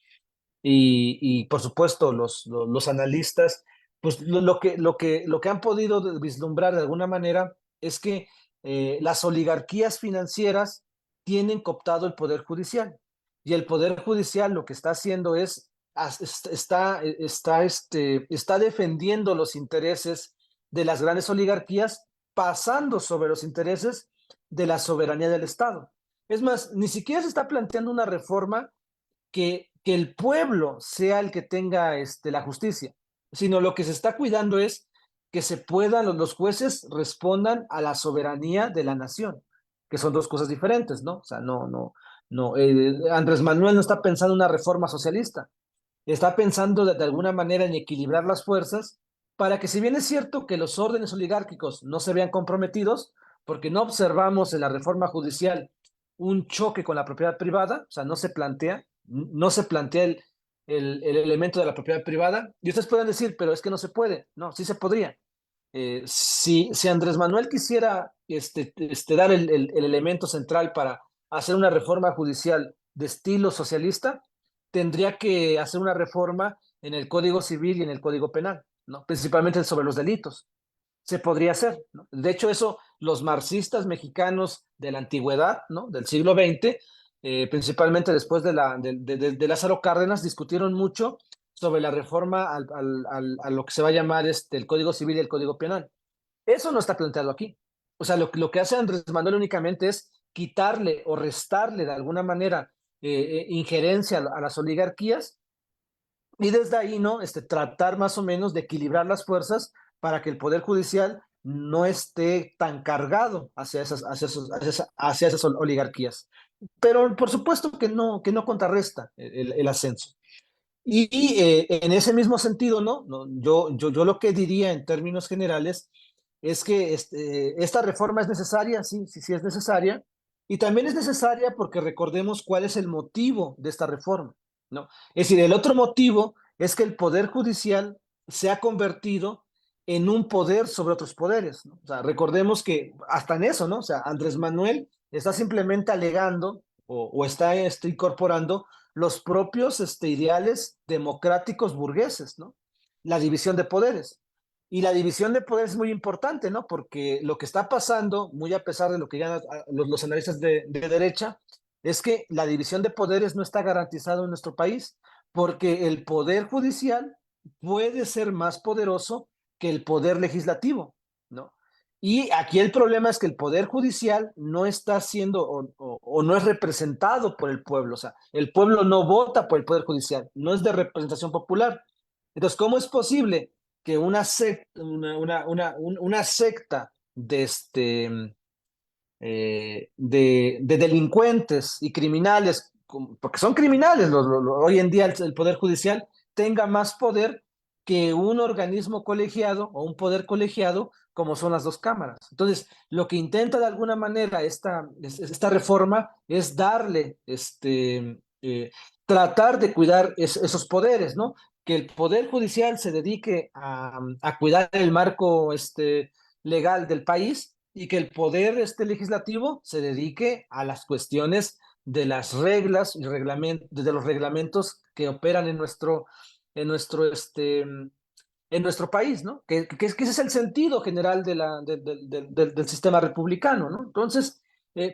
Y por supuesto los analistas, pues lo que han podido vislumbrar de alguna manera es que las oligarquías financieras tienen cooptado el Poder Judicial. Y el Poder Judicial lo que está haciendo está defendiendo los intereses de las grandes oligarquías, pasando sobre los intereses de la soberanía del Estado. Es más, ni siquiera se está planteando una reforma que el pueblo sea el que tenga la justicia, sino lo que se está cuidando es que los jueces respondan a la soberanía de la nación, que son dos cosas diferentes, ¿no? O sea, Andrés Manuel no está pensando en una reforma socialista, está pensando de alguna manera en equilibrar las fuerzas para que, si bien es cierto que los órdenes oligárquicos no se vean comprometidos, porque no observamos en la reforma judicial un choque con la propiedad privada, o sea, no se plantea el elemento de la propiedad privada, y ustedes pueden decir, pero es que no se puede. No, sí se podría. Si Andrés Manuel quisiera dar el elemento central para hacer una reforma judicial de estilo socialista, tendría que hacer una reforma en el Código Civil y en el Código Penal, ¿no? Principalmente sobre los delitos. Se podría hacer, ¿no? De hecho, eso los marxistas mexicanos de la antigüedad, ¿no? Del siglo XX, principalmente después de Lázaro Cárdenas, discutieron mucho sobre la reforma a lo que se va a llamar el Código Civil y el Código Penal. Eso no está planteado aquí. O sea, lo que hace Andrés Manuel únicamente es quitarle o restarle de alguna manera injerencia a las oligarquías, y desde ahí, ¿no? Tratar más o menos de equilibrar las fuerzas para que el Poder Judicial no esté tan cargado hacia esas oligarquías. Pero por supuesto que no contrarresta el ascenso. En ese mismo sentido, ¿no? Yo lo que diría en términos generales es que esta reforma es necesaria, sí, sí, sí es necesaria, y también es necesaria porque recordemos cuál es el motivo de esta reforma, ¿no? Es decir, el otro motivo es que el Poder Judicial se ha convertido en un poder sobre otros poderes, ¿no? O sea, recordemos que hasta en eso, ¿no? O sea, Andrés Manuel está simplemente alegando o está incorporando los propios ideales democráticos burgueses, ¿no? La división de poderes. Y la división de poderes es muy importante, ¿no? Porque lo que está pasando, muy a pesar de lo que ya los analistas de derecha, es que la división de poderes no está garantizado en nuestro país, porque el poder judicial puede ser más poderoso que el poder legislativo, ¿no? Y aquí el problema es que el Poder Judicial no está siendo o no es representado por el pueblo. O sea, el pueblo no vota por el Poder Judicial, no es de representación popular. Entonces, ¿cómo es posible que una secta de delincuentes y criminales, porque son criminales hoy en día el Poder Judicial, tenga más poder que un organismo colegiado o un poder colegiado como son las dos cámaras? Entonces, lo que intenta de alguna manera esta reforma es darle, tratar de cuidar esos poderes, ¿no? Que el Poder Judicial se dedique a cuidar el marco legal del país, y que el poder legislativo se dedique a las cuestiones de las reglas y de los reglamentos que operan en nuestro, en nuestro país, ¿no? Que ese es el sentido general del sistema republicano, ¿no? Entonces,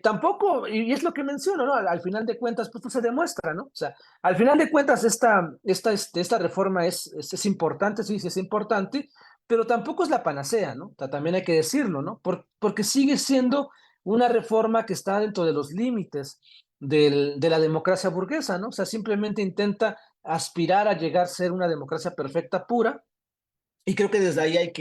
tampoco, y es lo que menciono, ¿no? Al final de cuentas, pues se demuestra, ¿no? O sea, al final de cuentas, esta reforma es importante, sí, sí es importante, pero tampoco es la panacea, ¿no? O sea, también hay que decirlo, ¿no? Porque sigue siendo una reforma que está dentro de los límites de la democracia burguesa, ¿no? O sea, simplemente intenta aspirar a llegar a ser una democracia perfecta, pura, y creo que desde ahí hay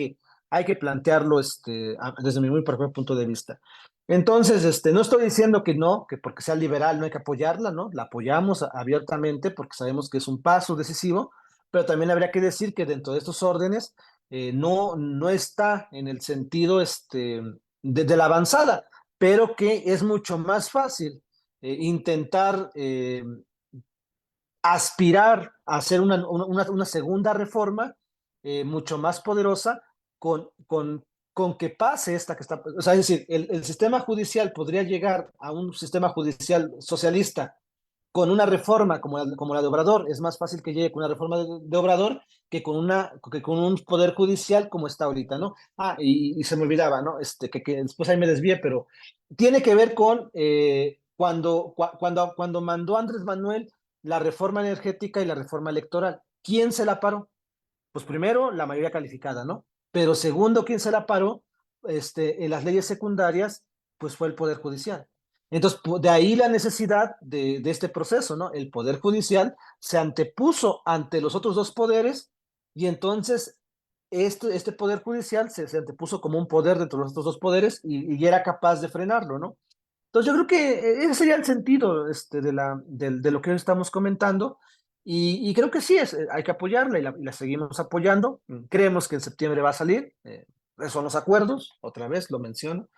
que plantearlo desde mi muy propio punto de vista. Entonces, no estoy diciendo que no, que porque sea liberal no hay que apoyarla, ¿no? La apoyamos abiertamente porque sabemos que es un paso decisivo, pero también habría que decir que dentro de estos órdenes no está en el sentido de la avanzada, pero que es mucho más fácil intentar aspirar a hacer una segunda reforma mucho más poderosa con que pase esta que está. O sea, es decir, el sistema judicial podría llegar a un sistema judicial socialista con una reforma como la de Obrador. Es más fácil que llegue con una reforma de Obrador que con un poder judicial como está ahorita, ¿no? Y se me olvidaba, ¿no? Que después ahí me desvié, pero tiene que ver con cuando mandó Andrés Manuel la reforma energética y la reforma electoral. ¿Quién se la paró? Pues primero, la mayoría calificada, ¿no? Pero segundo, ¿quién se la paró? En las leyes secundarias, pues fue el Poder Judicial. Entonces, de ahí la necesidad de este proceso, ¿no? El Poder Judicial se antepuso ante los otros dos poderes, y entonces este poder judicial se antepuso como un poder dentro de los otros dos poderes y era capaz de frenarlo, ¿no? Entonces yo creo que ese sería el sentido de lo que hoy estamos comentando y creo que sí, hay que apoyarla y la seguimos apoyando. Creemos que en septiembre va a salir, esos son los acuerdos, otra vez lo menciono,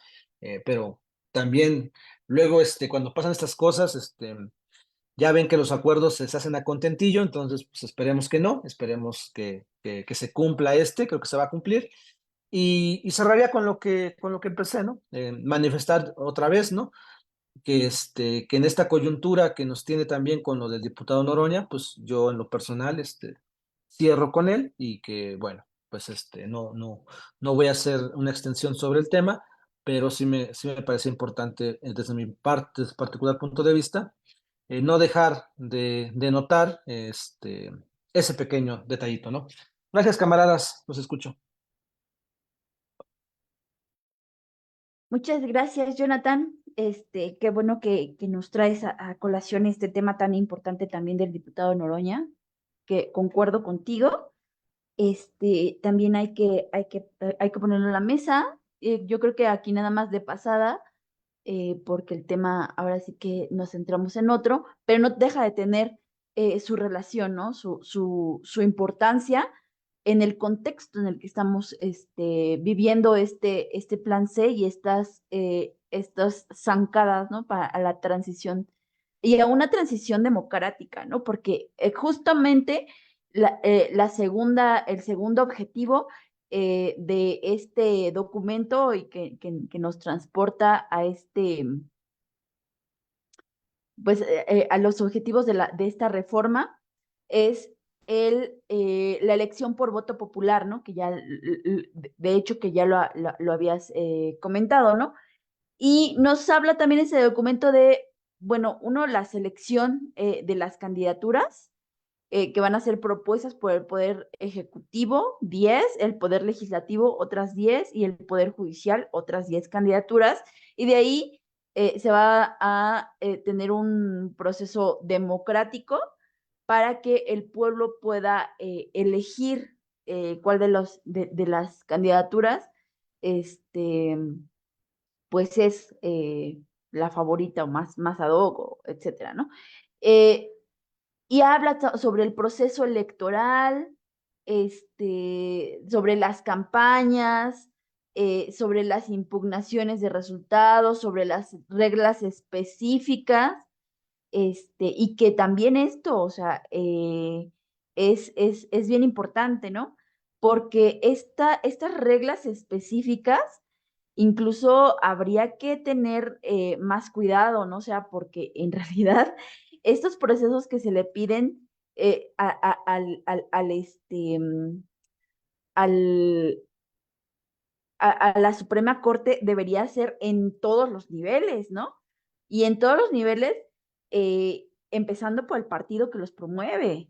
pero también luego cuando pasan estas cosas, ya ven que los acuerdos se hacen a contentillo, entonces pues esperemos que no, esperemos que se cumpla creo que se va a cumplir. Y cerraría con lo que empecé, ¿no? Manifestar otra vez, ¿no? Que en esta coyuntura que nos tiene también con lo del diputado Noroña, pues yo en lo personal, cierro con él y que, bueno, pues no voy a hacer una extensión sobre el tema, pero sí me parece importante desde mi parte, desde particular punto de vista, no dejar de notar ese pequeño detallito, ¿no? Gracias, camaradas, los escucho. Muchas gracias, Jonathan. Qué bueno que nos traes a colación este tema tan importante también del diputado Noroña, que concuerdo contigo. También hay que ponerlo en la mesa. Yo creo que aquí nada más de pasada, porque el tema ahora sí que nos centramos en otro, pero no deja de tener su relación, ¿no? Su importancia en el contexto en el que estamos viviendo este plan C y estas zancadas, ¿no? Para a la transición y a una transición democrática, ¿no? Porque justamente el segundo objetivo de este documento y que nos transporta a pues, a los objetivos de esta reforma es la elección por voto popular, ¿no? Que ya, de hecho, que ya lo habías comentado, ¿no? Y nos habla también ese documento de, bueno, uno, la selección de las candidaturas que van a ser propuestas por el Poder Ejecutivo, 10, el Poder Legislativo, otras 10, y el Poder Judicial, otras 10 candidaturas. Y de ahí se va a tener un proceso democrático para que el pueblo pueda elegir cuál de las candidaturas pues es la favorita o más ad hoc, etcétera, ¿no? Eh, y habla sobre el proceso electoral, sobre las campañas, sobre las impugnaciones de resultados, sobre las reglas específicas, y que también esto, o sea, es bien importante, ¿no? Porque estas reglas específicas incluso habría que tener más cuidado, ¿no? O sea, porque en realidad estos procesos que se le piden al, a la Suprema Corte debería ser en todos los niveles, ¿no? Y en todos los niveles, empezando por el partido que los promueve.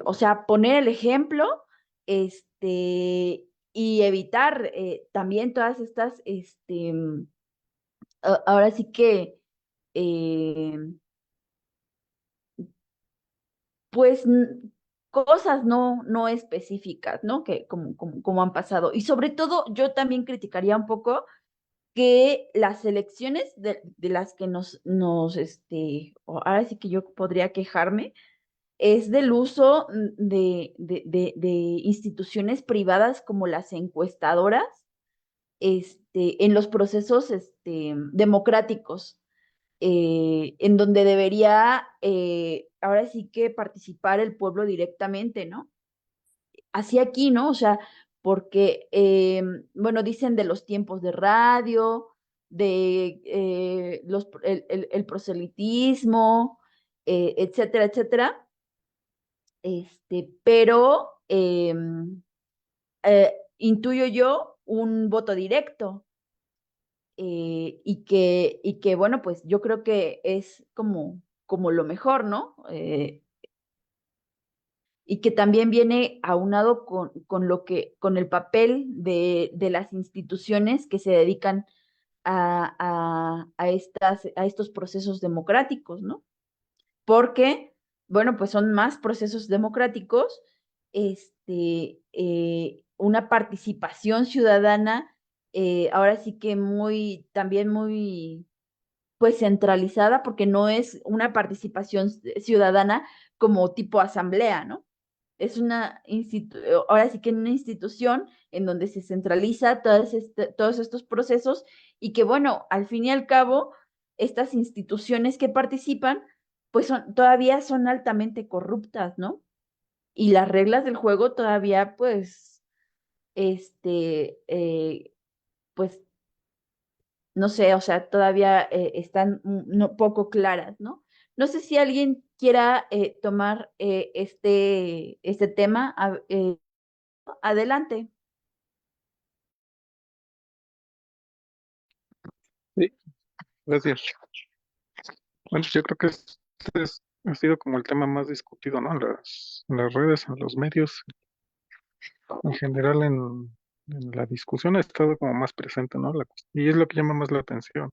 O sea, poner el ejemplo, y evitar también todas estas, ahora sí que, eh, pues, cosas no específicas, ¿no? Que como han pasado. Y sobre todo, yo también criticaría un poco que las elecciones de las que ahora sí que yo podría quejarme, es del uso de instituciones privadas como las encuestadoras, en los procesos democráticos, en donde debería ahora sí que participar el pueblo directamente, ¿no? Así aquí, ¿no? O sea, porque, bueno, dicen de los tiempos de radio, de el proselitismo, etcétera, etcétera, pero intuyo yo un voto directo, y que, bueno, pues yo creo que es como lo mejor, ¿no? Y que también viene aunado con el papel de las instituciones que se dedican a estos procesos democráticos, ¿no? Porque, bueno, pues son más procesos democráticos, una participación ciudadana, ahora sí que también muy, pues centralizada, porque no es una participación ciudadana como tipo asamblea, ¿no? Es ahora sí que una institución en donde se centraliza todos estos procesos y que, bueno, al fin y al cabo, estas instituciones que participan, pues todavía son altamente corruptas, ¿no? Y las reglas del juego todavía, pues, pues, no sé, o sea, todavía están poco claras, ¿no? No sé si alguien quiera tomar este tema. Adelante. Sí, gracias. Bueno, yo creo que ha sido como el tema más discutido, ¿no? En las redes, en los medios, en general en la discusión ha estado como más presente, ¿no? Y es lo que llama más la atención,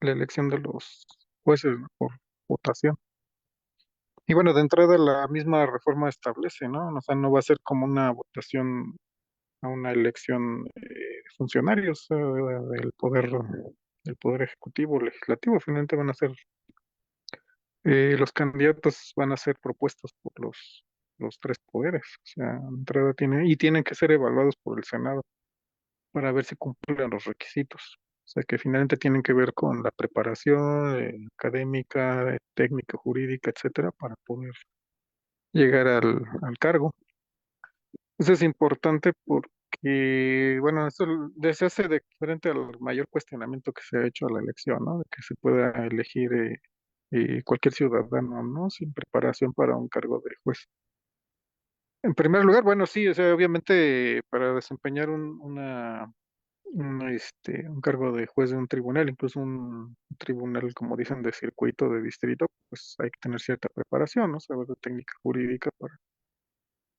la elección de los jueces, ¿no? Por votación. Y bueno, de entrada la misma reforma establece, ¿no? O sea, no va a ser como una votación a una elección de funcionarios del poder ejecutivo, legislativo. Finalmente los candidatos van a ser propuestos por los tres poderes. O sea, de entrada tienen que ser evaluados por el Senado para ver si cumplen los requisitos. O sea, que finalmente tienen que ver con la preparación académica, técnica, jurídica, etcétera, para poder llegar al cargo. Eso es importante porque, bueno, se hace diferente al mayor cuestionamiento que se ha hecho a la elección, ¿no? De que se pueda elegir cualquier ciudadano, ¿no? Sin preparación para un cargo de juez. En primer lugar, bueno, sí, o sea, obviamente para desempeñar un cargo de juez de un tribunal, incluso un tribunal, como dicen, de circuito, de distrito, pues hay que tener cierta preparación, ¿no? Saber de técnica jurídica para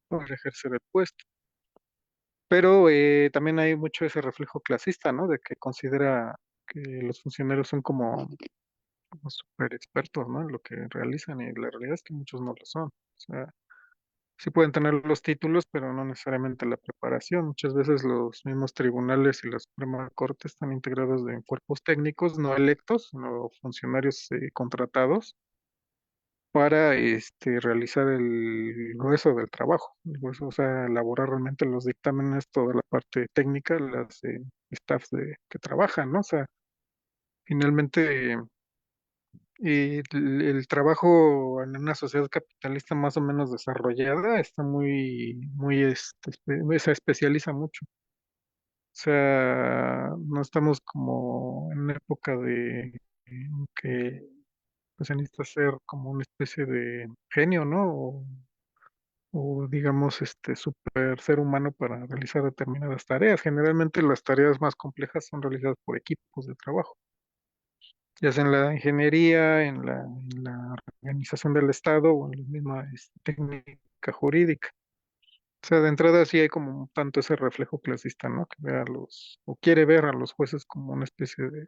poder ejercer el puesto. Pero también hay mucho ese reflejo clasista, ¿no? De que considera que los funcionarios son como súper expertos, ¿no? En lo que realizan y la realidad es que muchos no lo son. O sea, sí pueden tener los títulos, pero no necesariamente la preparación. Muchas veces los mismos tribunales y la Suprema Corte están integrados en cuerpos técnicos no electos, sino funcionarios contratados para realizar el grueso del trabajo, el grueso, o sea, elaborar realmente los dictámenes, toda la parte técnica, las staffs que trabajan, ¿no? O sea, finalmente el trabajo en una sociedad capitalista más o menos desarrollada está se especializa mucho. O sea, no estamos como en una época que pues, se necesita ser como una especie de genio, ¿no? O digamos, super ser humano para realizar determinadas tareas. Generalmente las tareas más complejas son realizadas por equipos de trabajo, ya sea en la ingeniería, en la organización del Estado o en la misma técnica jurídica. O sea, de entrada sí hay como un tanto ese reflejo clasista, ¿no? Que ve o quiere ver a los jueces como una especie de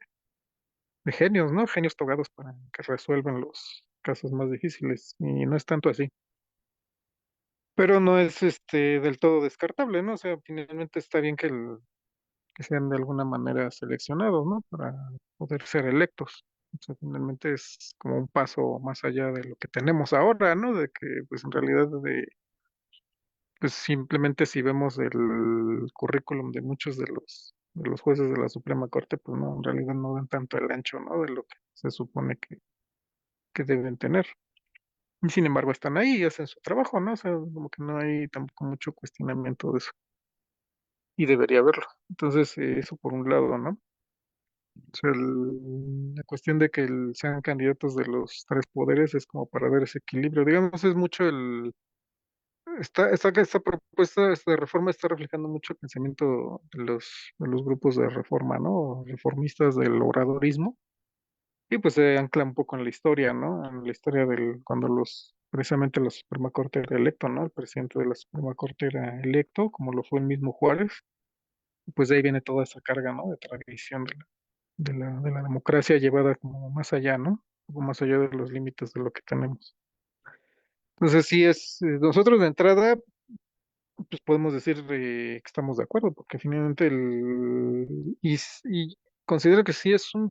genios, ¿no? Genios togados para que resuelvan los casos más difíciles. Y no es tanto así. Pero no es del todo descartable, ¿no? O sea, finalmente está bien que sean de alguna manera seleccionados, ¿no? Para poder ser electos. O sea, finalmente es como un paso más allá de lo que tenemos ahora, ¿no? De que, pues en realidad, pues simplemente si vemos el currículum de muchos de los jueces de la Suprema Corte, pues no, en realidad no dan tanto el ancho, ¿no? De lo que se supone que deben tener. Y sin embargo están ahí y hacen su trabajo, ¿no? O sea, como que no hay tampoco mucho cuestionamiento de eso. Y debería haberlo. Entonces, eso por un lado, ¿no? O sea, la cuestión de que sean candidatos de los tres poderes es como para ver ese equilibrio. Digamos, es mucho esta propuesta, esta reforma está reflejando mucho el pensamiento de los grupos de reforma, ¿no? Reformistas del obradorismo. Y pues se ancla un poco en la historia, ¿no? En la historia cuando precisamente la Suprema Corte era electo, ¿no? El presidente de la Suprema Corte era electo, como lo fue el mismo Juárez. Pues de ahí viene toda esa carga, ¿no? De tradición de la democracia llevada como más allá, ¿no? Un poco más allá de los límites de lo que tenemos. Entonces sí nosotros de entrada pues podemos decir que estamos de acuerdo, porque finalmente y considero que sí es un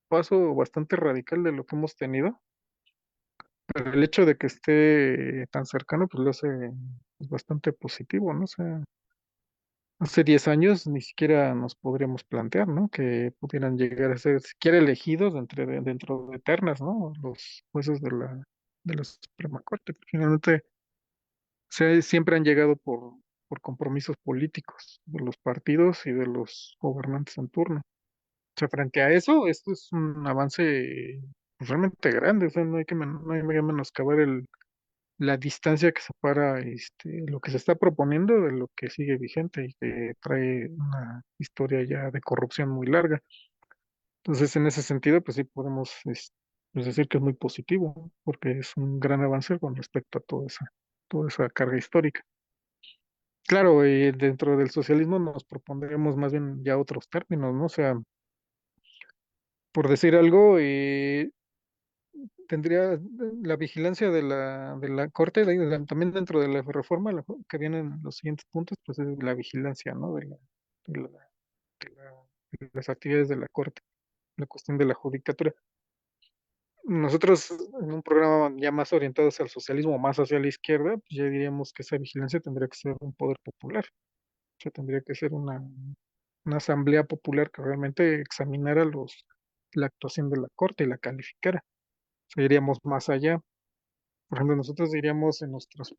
paso bastante radical de lo que hemos tenido, pero el hecho de que esté tan cercano, pues lo hace pues, bastante positivo, ¿no? O sea, hace 10 años ni siquiera nos podríamos plantear, ¿no? Que pudieran llegar a ser siquiera elegidos dentro de ternas, ¿no? Los jueces de la Suprema Corte. Finalmente, siempre han llegado por compromisos políticos de los partidos y de los gobernantes en turno. O sea, frente a eso, esto es un avance pues, realmente grande. O sea, no hay que menoscabar la distancia que separa lo que se está proponiendo de lo que sigue vigente y que trae una historia ya de corrupción muy larga. Entonces, en ese sentido, pues sí podemos pues, decir que es muy positivo, porque es un gran avance con respecto a toda esa carga histórica. Claro, dentro del socialismo nos propondríamos más bien ya otros términos, ¿no? O sea, por decir algo, tendría la vigilancia de la Corte, también dentro de la reforma que vienen los siguientes puntos, pues es la vigilancia, ¿no? De la- de las actividades de la Corte, la cuestión de la judicatura. Nosotros, en un programa ya más orientado hacia el socialismo, más hacia la izquierda, pues ya diríamos que esa vigilancia tendría que ser un poder popular, o sea, tendría que ser una asamblea popular que realmente examinara la actuación de la Corte y la calificara. O sea, iríamos más allá. Por ejemplo, nosotros diríamos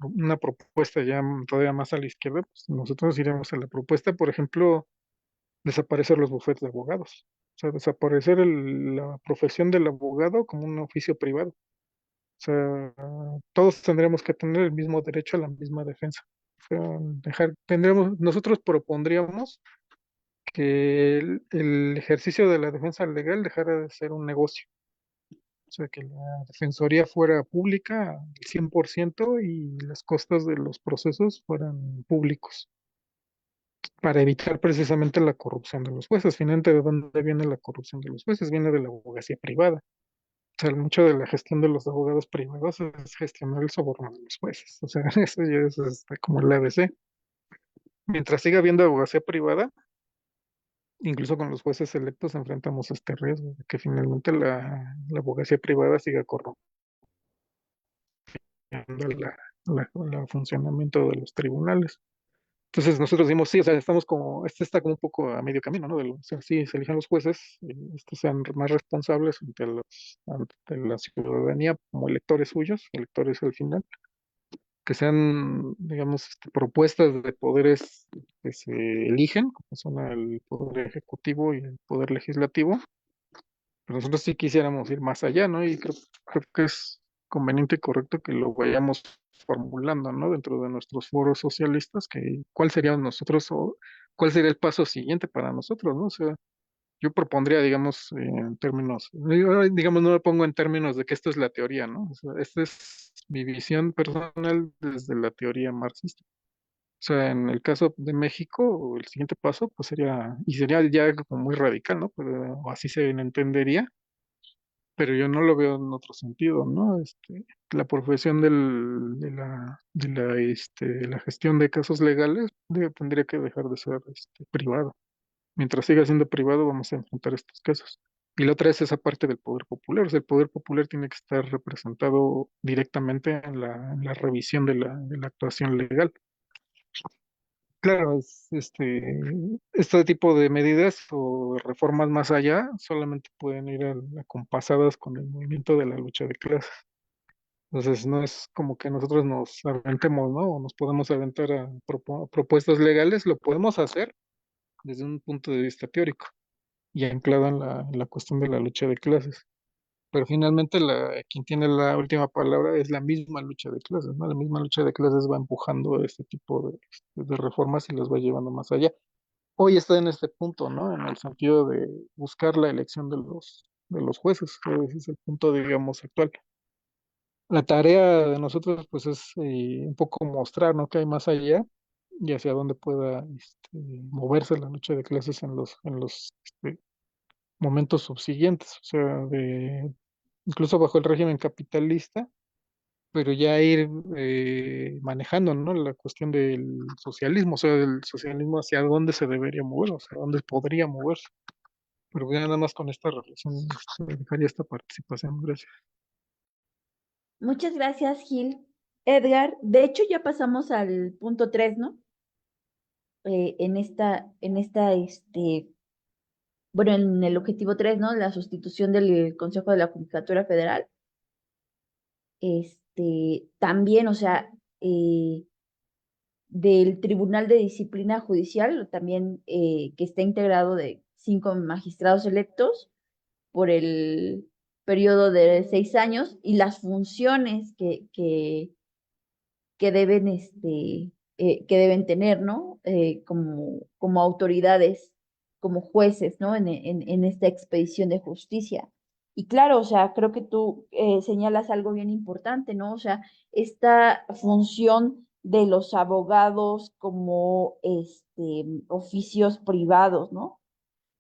una propuesta ya todavía más a la izquierda, pues nosotros iríamos a la propuesta, por ejemplo, desaparecer los bufetes de abogados. O sea, desaparecer la profesión del abogado como un oficio privado. O sea, todos tendríamos que tener el mismo derecho a la misma defensa. O sea, nosotros propondríamos que el ejercicio de la defensa legal dejara de ser un negocio. O sea, que la defensoría fuera pública al 100% y las costas de los procesos fueran públicos, para evitar precisamente la corrupción de los jueces. Finalmente, ¿de dónde viene la corrupción de los jueces? Viene de la abogacía privada. O sea, mucho de la gestión de los abogados privados es gestionar el soborno de los jueces. O sea, eso ya es como el ABC. Mientras siga habiendo abogacía privada, incluso con los jueces electos enfrentamos este riesgo de que finalmente la abogacía privada siga corrompiendo el funcionamiento de los tribunales. Entonces nosotros decimos, sí, o sea, este está como un poco a medio camino, ¿no? O sea, sí, se elijan los jueces, estos sean más responsables ante la ciudadanía como electores suyos, electores al final, que sean, digamos, propuestas de poderes que se eligen, como son el poder ejecutivo y el poder legislativo, pero nosotros sí quisiéramos ir más allá, ¿no? Y creo que es conveniente y correcto que lo vayamos formulando, ¿no? Dentro de nuestros foros socialistas, que cuál sería nosotros o cuál sería el paso siguiente para nosotros, ¿no? O sea, yo propondría, digamos, en términos, digamos, no lo pongo en términos de que esto es la teoría, ¿no? O sea, esta es mi visión personal desde la teoría marxista. O sea, en el caso de México, el siguiente paso, pues sería ya como muy radical, ¿no? Pero así se entendería, pero yo no lo veo en otro sentido, ¿no? La profesión de la gestión de casos legales tendría que dejar de ser privada. Mientras siga siendo privado, vamos a enfrentar estos casos. Y la otra es esa parte del poder popular. O sea, el poder popular tiene que estar representado directamente en la revisión de la actuación legal. Claro, este tipo de medidas o reformas más allá solamente pueden ir acompasadas con el movimiento de la lucha de clases. Entonces, no es como que nosotros nos aventemos, ¿no? O nos podemos aventar a propuestas legales, lo podemos hacer desde un punto de vista teórico y anclado en la cuestión de la lucha de clases. Pero finalmente quien tiene la última palabra es la misma lucha de clases, ¿no? La misma lucha de clases va empujando este tipo de reformas y las va llevando más allá. Hoy está en este punto, ¿no? En el sentido de buscar la elección de los jueces. Ese es el punto, digamos, actual. La tarea de nosotros, pues, es un poco mostrar, ¿no? Que hay más allá y hacia dónde pueda moverse la lucha de clases en los momentos subsiguientes. O sea, incluso bajo el régimen capitalista, pero ya ir manejando, ¿no? La cuestión del socialismo, o sea, del socialismo hacia dónde se debería mover, o sea, dónde podría moverse. Pero ya nada más con esta reflexión, dejaría esta participación. Gracias. Muchas gracias, Gil. Edgar, de hecho ya pasamos al punto 3, ¿no? Bueno, en el objetivo 3, ¿no? La sustitución del Consejo de la Judicatura Federal. También, o sea, del Tribunal de Disciplina Judicial, también que está integrado de 5 magistrados electos por el periodo de 6 años y las funciones que deben tener, ¿no? Como autoridades, como jueces, ¿no? En esta expedición de justicia. Y claro, o sea, creo que tú señalas algo bien importante, ¿no? O sea, esta función de los abogados como oficios privados, ¿no?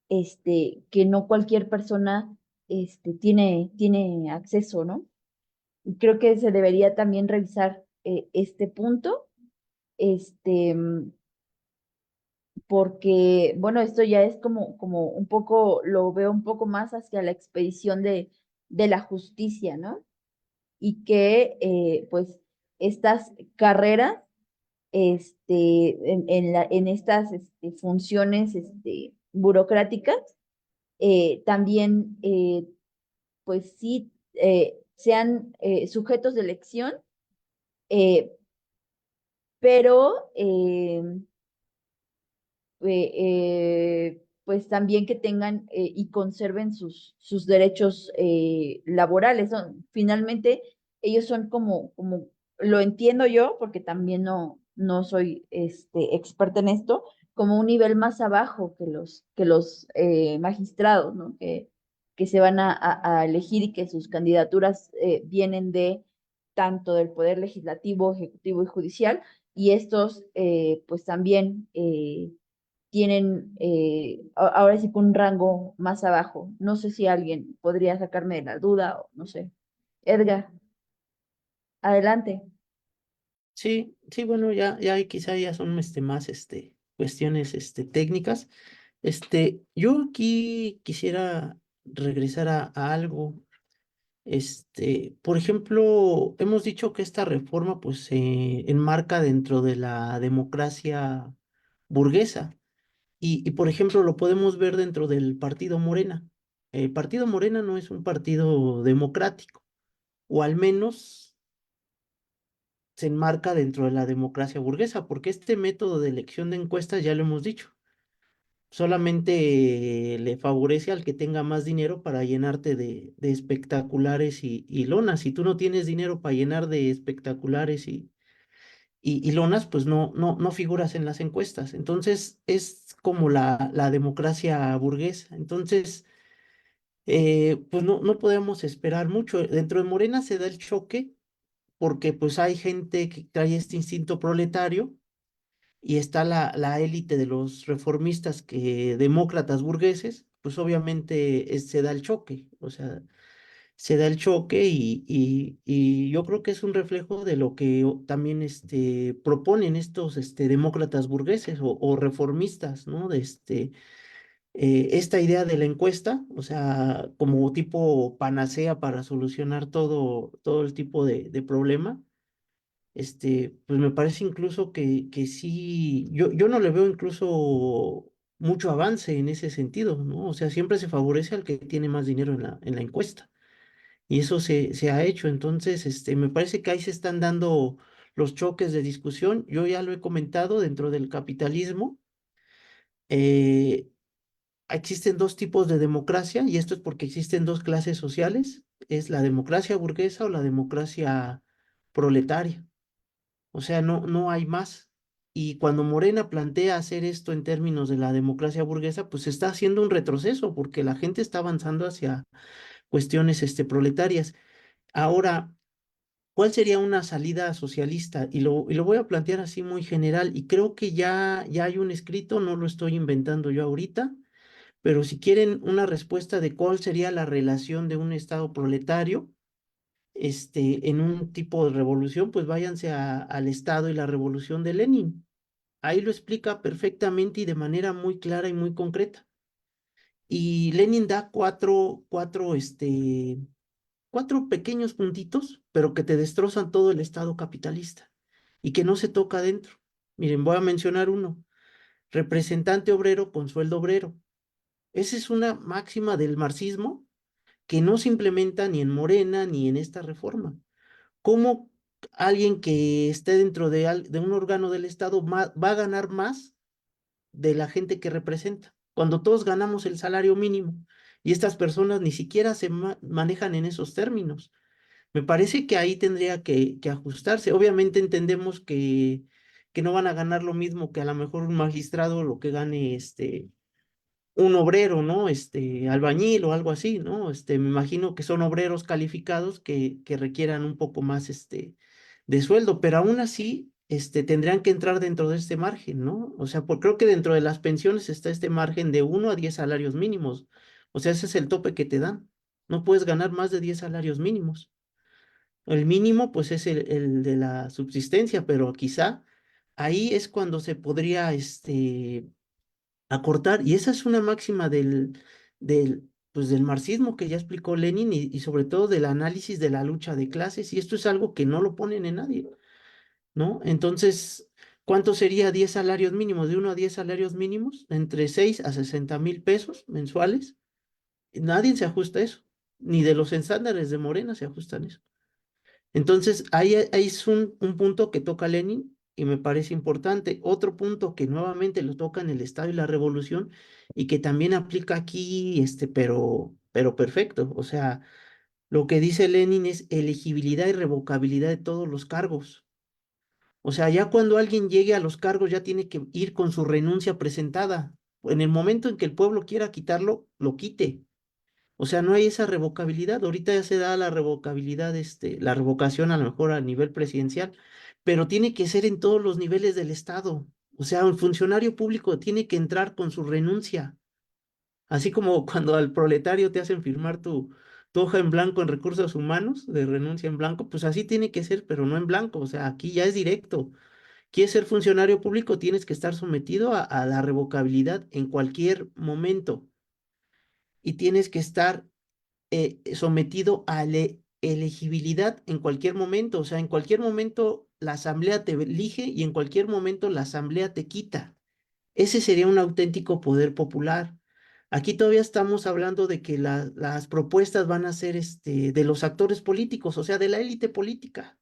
Que no cualquier persona tiene acceso, ¿no? Y creo que se debería también revisar este punto, este, mm, porque, bueno, esto ya es como un poco, lo veo un poco más hacia la expedición de la justicia, ¿no? Y que, pues, estas carreras, en estas funciones burocráticas, también, pues sí, sean sujetos de elección, eh, pero pues también que tengan y conserven sus derechos laborales. Finalmente, ellos son como, lo entiendo yo, porque también no soy experta en esto, como un nivel más abajo que los magistrados, ¿no? Que se van a elegir y que sus candidaturas vienen de tanto del Poder Legislativo, Ejecutivo y Judicial, y estos pues también tienen ahora sí que un rango más abajo. No sé si alguien podría sacarme de la duda o no sé. Edgar, adelante. Sí, sí, bueno, ya quizá ya son más cuestiones técnicas. Yo aquí quisiera regresar a algo. Por ejemplo, hemos dicho que esta reforma pues se enmarca dentro de la democracia burguesa. Por ejemplo, lo podemos ver dentro del partido Morena. El partido Morena no es un partido democrático, o al menos se enmarca dentro de la democracia burguesa, porque este método de elección de encuestas, ya lo hemos dicho, solamente le favorece al que tenga más dinero para llenarte de espectaculares y lonas. Si tú no tienes dinero para llenar de espectaculares y lonas, pues no figuras en las encuestas. Entonces es como la democracia burguesa. Entonces, pues no podemos esperar mucho. Dentro de Morena se da el choque porque pues hay gente que trae este instinto proletario y está la élite de los reformistas demócratas burgueses, pues obviamente se da el choque, o sea, se da el choque y yo creo que es un reflejo de lo que también proponen estos demócratas burgueses o reformistas, ¿no? Esta idea de la encuesta, o sea, como tipo panacea para solucionar todo el tipo de problema. Pues me parece incluso que sí, yo no le veo incluso mucho avance en ese sentido, ¿no? O sea, siempre se favorece al que tiene más dinero en la encuesta. Y eso se ha hecho. Entonces, me parece que ahí se están dando los choques de discusión. Yo ya lo he comentado dentro del capitalismo. eh, Existen dos tipos de democracia y esto es porque existen dos clases sociales. Es la democracia burguesa o la democracia proletaria. O sea, no hay más. Y cuando Morena plantea hacer esto en términos de la democracia burguesa, pues está haciendo un retroceso porque la gente está avanzando hacia cuestiones proletarias. Ahora, ¿cuál sería una salida socialista? Y lo voy a plantear así muy general y creo que ya hay un escrito, no lo estoy inventando yo ahorita, pero si quieren una respuesta de cuál sería la relación de un Estado proletario, en un tipo de revolución, pues váyanse al Estado y la revolución de Lenin. Ahí lo explica perfectamente y de manera muy clara y muy concreta. Y Lenin da cuatro pequeños puntitos, pero que te destrozan todo el Estado capitalista y que no se toca dentro. Miren, voy a mencionar uno. Representante obrero con sueldo obrero. Esa es una máxima del marxismo que no se implementa ni en Morena ni en esta reforma. ¿Cómo alguien que esté dentro de un órgano del Estado va a ganar más de la gente que representa? Cuando todos ganamos el salario mínimo y estas personas ni siquiera se manejan en esos términos. Me parece que ahí tendría que ajustarse. Obviamente entendemos que no van a ganar lo mismo que a lo mejor un magistrado, lo que gane un obrero, ¿no? Albañil o algo así, ¿no? Me imagino que son obreros calificados que requieran un poco más, de sueldo, pero aún así, tendrían que entrar dentro de este margen, ¿no? O sea, creo que dentro de las pensiones está este margen de 1 a 10 salarios mínimos. O sea, ese es el tope que te dan. No puedes ganar más de 10 salarios mínimos. El mínimo, pues, es el de la subsistencia, pero quizá ahí es cuando se podría, acortar, y esa es una máxima del marxismo que ya explicó Lenin y sobre todo del análisis de la lucha de clases, y esto es algo que no lo ponen en nadie, ¿no? Entonces, ¿cuánto sería 10 salarios mínimos? De 1 a 10 salarios mínimos, entre 6 a 60,000 pesos mensuales. Nadie se ajusta a eso, ni de los estándares de Morena se ajustan a eso. Entonces, ahí es un punto que toca Lenin y me parece importante. Otro punto que nuevamente lo toca en el Estado y la Revolución y que también aplica aquí, pero perfecto. O sea, lo que dice Lenin es elegibilidad y revocabilidad de todos los cargos. O sea, ya cuando alguien llegue a los cargos ya tiene que ir con su renuncia presentada. En el momento en que el pueblo quiera quitarlo, lo quite. O sea, no hay esa revocabilidad. Ahorita ya se da la revocabilidad, la revocación a lo mejor a nivel presidencial, pero tiene que ser en todos los niveles del Estado. O sea, un funcionario público tiene que entrar con su renuncia. Así como cuando al proletario te hacen firmar tu hoja en blanco en recursos humanos, de renuncia en blanco, pues así tiene que ser, pero no en blanco. O sea, aquí ya es directo. ¿Quieres ser funcionario público? Tienes que estar sometido a la revocabilidad en cualquier momento y tienes que estar sometido a la elegibilidad en cualquier momento. O sea, en cualquier momento la asamblea te elige y en cualquier momento la asamblea te quita. Ese sería un auténtico poder popular. Aquí todavía estamos hablando de que las propuestas van a ser de los actores políticos, o sea, de la élite política.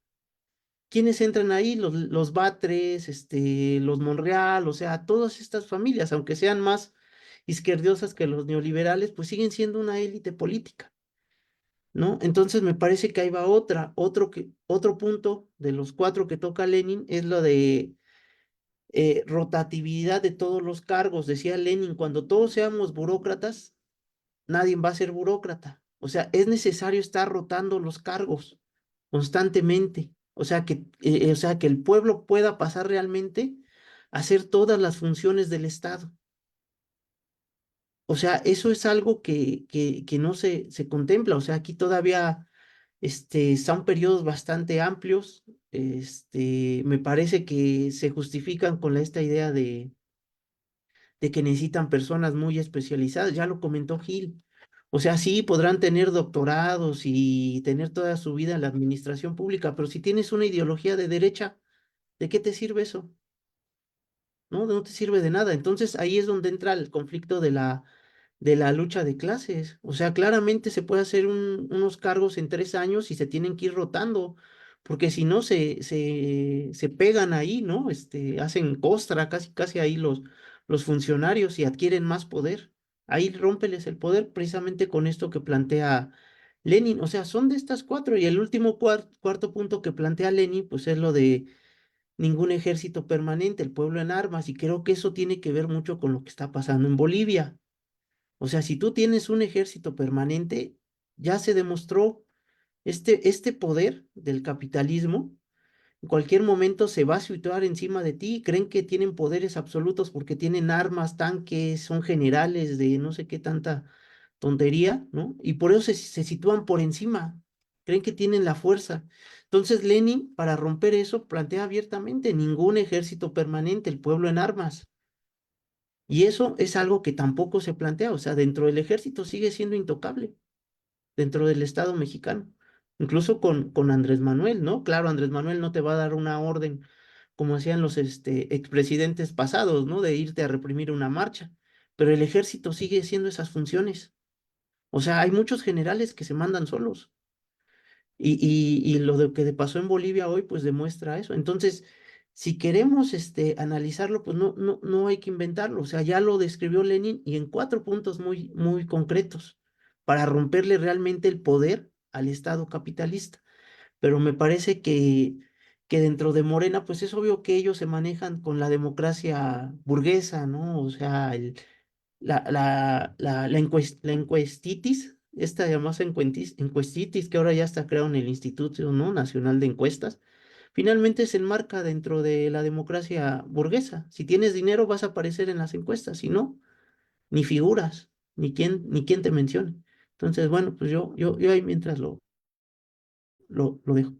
¿Quiénes entran ahí? Los Batres, los Monreal, o sea, todas estas familias, aunque sean más izquierdosas que los neoliberales, pues siguen siendo una élite política. ¿No? Entonces me parece que ahí va otro punto de los cuatro que toca Lenin es lo de rotatividad de todos los cargos. Decía Lenin, cuando todos seamos burócratas, nadie va a ser burócrata. O sea, es necesario estar rotando los cargos constantemente. O sea, que el pueblo pueda pasar realmente a hacer todas las funciones del Estado. O sea, eso es algo que no se contempla. O sea, aquí todavía son periodos bastante amplios. Me parece que se justifican con esta idea de que necesitan personas muy especializadas. Ya lo comentó Gil. O sea, sí, podrán tener doctorados y tener toda su vida en la administración pública, pero si tienes una ideología de derecha, ¿de qué te sirve eso? ¿No? No te sirve de nada. Entonces ahí es donde entra el conflicto de la lucha de clases. O sea, claramente se puede hacer unos cargos en 3 años y se tienen que ir rotando, porque si no se pegan ahí, ¿no? Hacen costra casi, casi ahí los funcionarios y adquieren más poder. Ahí rómpeles el poder precisamente con esto que plantea Lenin. O sea, son de estas cuatro. Y el último cuarto punto que plantea Lenin, pues es lo de ningún ejército permanente, el pueblo en armas, y creo que eso tiene que ver mucho con lo que está pasando en Bolivia. O sea, si tú tienes un ejército permanente, ya se demostró este poder del capitalismo, en cualquier momento se va a situar encima de ti, creen que tienen poderes absolutos porque tienen armas, tanques, son generales de no sé qué tanta tontería, ¿no? Y por eso se sitúan por encima. creen que tienen la fuerza. Entonces Lenin, para romper eso, plantea abiertamente ningún ejército permanente, el pueblo en armas. Y eso es algo que tampoco se plantea, o sea, dentro del ejército sigue siendo intocable, dentro del Estado mexicano, incluso con Andrés Manuel, ¿no? Claro, Andrés Manuel no te va a dar una orden como hacían los expresidentes pasados, ¿no? De irte a reprimir una marcha, pero el ejército sigue haciendo esas funciones. O sea, hay muchos generales que se mandan solos. Y lo de que pasó en Bolivia hoy, pues demuestra eso. Entonces, si queremos analizarlo, pues no hay que inventarlo. O sea, ya lo describió Lenin y en 4 puntos muy concretos para romperle realmente el poder al Estado capitalista. Pero me parece que dentro de Morena, pues es obvio que ellos se manejan con la democracia burguesa, ¿no? O sea, la encuestitis, esta llamada encuestitis, que ahora ya está creado en el Instituto, ¿no? Nacional de Encuestas, finalmente se enmarca dentro de la democracia burguesa. Si tienes dinero vas a aparecer en las encuestas, si no, ni figuras, ni quién te mencione. Entonces, bueno, pues yo ahí mientras lo dejo.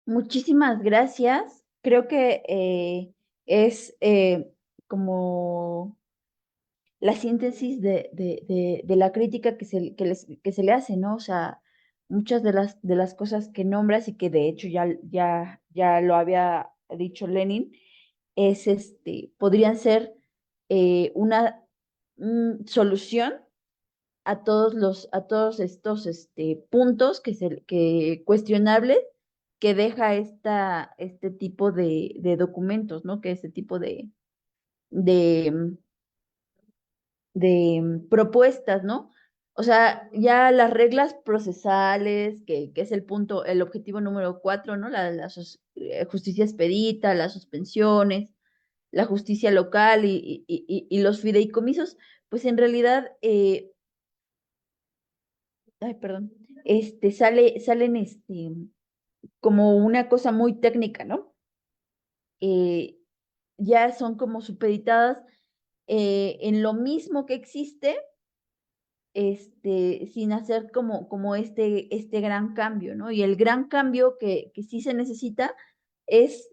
Muchísimas gracias. Creo que es como la síntesis de la crítica que se le hace, ¿no? O sea, muchas de las cosas que nombras y que de hecho ya lo había dicho Lenin, es podrían ser una solución a todos estos puntos que cuestionables que deja este tipo de documentos, ¿no? Que este tipo de, propuestas, ¿no? O sea, ya las reglas procesales, que es el punto, el objetivo número 4, ¿no? Justicia expedita, las suspensiones, la justicia local y los fideicomisos, pues en realidad, ay, perdón, salen como una cosa muy técnica, ¿no? Eh, ya son como supeditadas en lo mismo que existe, sin hacer como este gran cambio, ¿no? Y el gran cambio que sí se necesita es,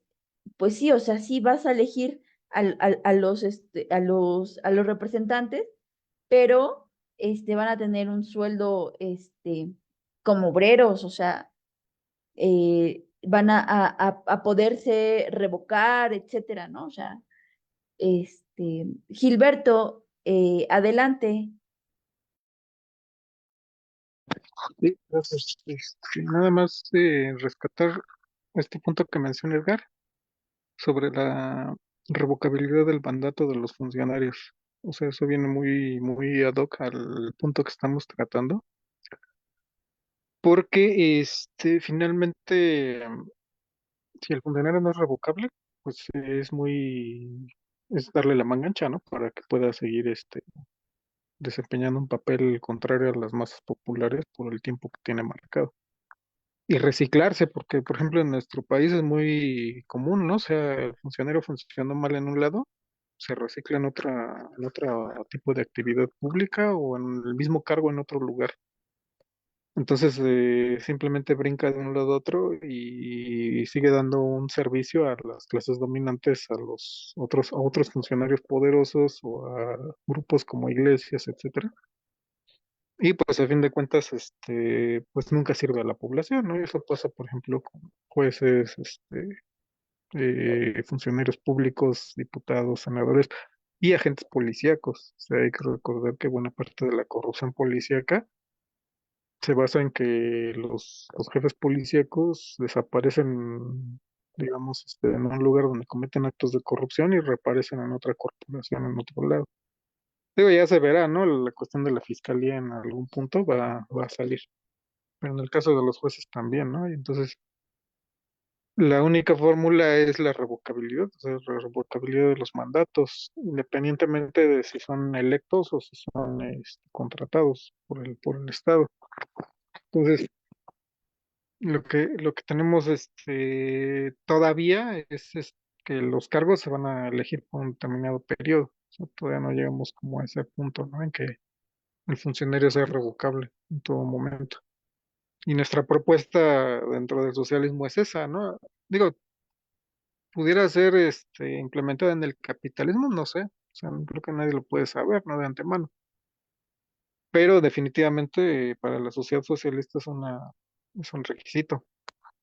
pues sí, o sea, sí vas a elegir a los representantes, pero van a tener un sueldo como obreros, o sea, van a poderse revocar, etcétera, ¿no? O sea, Gilberto, adelante. Sí, gracias. Nada más rescatar este punto que menciona Edgar sobre la revocabilidad del mandato de los funcionarios. O sea, eso viene muy ad hoc al punto que estamos tratando, porque finalmente, si el funcionario no es revocable, pues es darle la manga ancha, ¿no? Para que pueda seguir desempeñando un papel contrario a las masas populares por el tiempo que tiene marcado. Y reciclarse, porque por ejemplo en nuestro país es muy común, ¿no? O sea, el funcionario funcionó mal en un lado, se recicla en otro tipo de actividad pública o en el mismo cargo en otro lugar. Entonces simplemente brinca de un lado a otro y sigue dando un servicio a las clases dominantes, a otros funcionarios poderosos o a grupos como iglesias, etcétera. Y pues a fin de cuentas, pues nunca sirve a la población, ¿no? Y eso pasa, por ejemplo, con jueces, funcionarios públicos, diputados, senadores y agentes policíacos. O sea, hay que recordar que buena parte de la corrupción policíaca se basa en que los jefes policíacos desaparecen, digamos, en un lugar donde cometen actos de corrupción y reaparecen en otra corporación en otro lado. Digo, ya se verá, ¿no? La cuestión de la fiscalía en algún punto va a salir. Pero en el caso de los jueces también, ¿no? Y entonces, la única fórmula es la revocabilidad, o sea, la revocabilidad de los mandatos, independientemente de si son electos o si son contratados por el Estado. Entonces, lo que tenemos todavía es que los cargos se van a elegir por un determinado periodo. O sea, todavía no llegamos como a ese punto, ¿no? En que el funcionario sea revocable en todo momento. Y nuestra propuesta dentro del socialismo es esa, ¿no? Digo, pudiera ser implementada en el capitalismo, no sé, o sea, creo que nadie lo puede saber, ¿no? De antemano. Pero definitivamente para la sociedad socialista es un requisito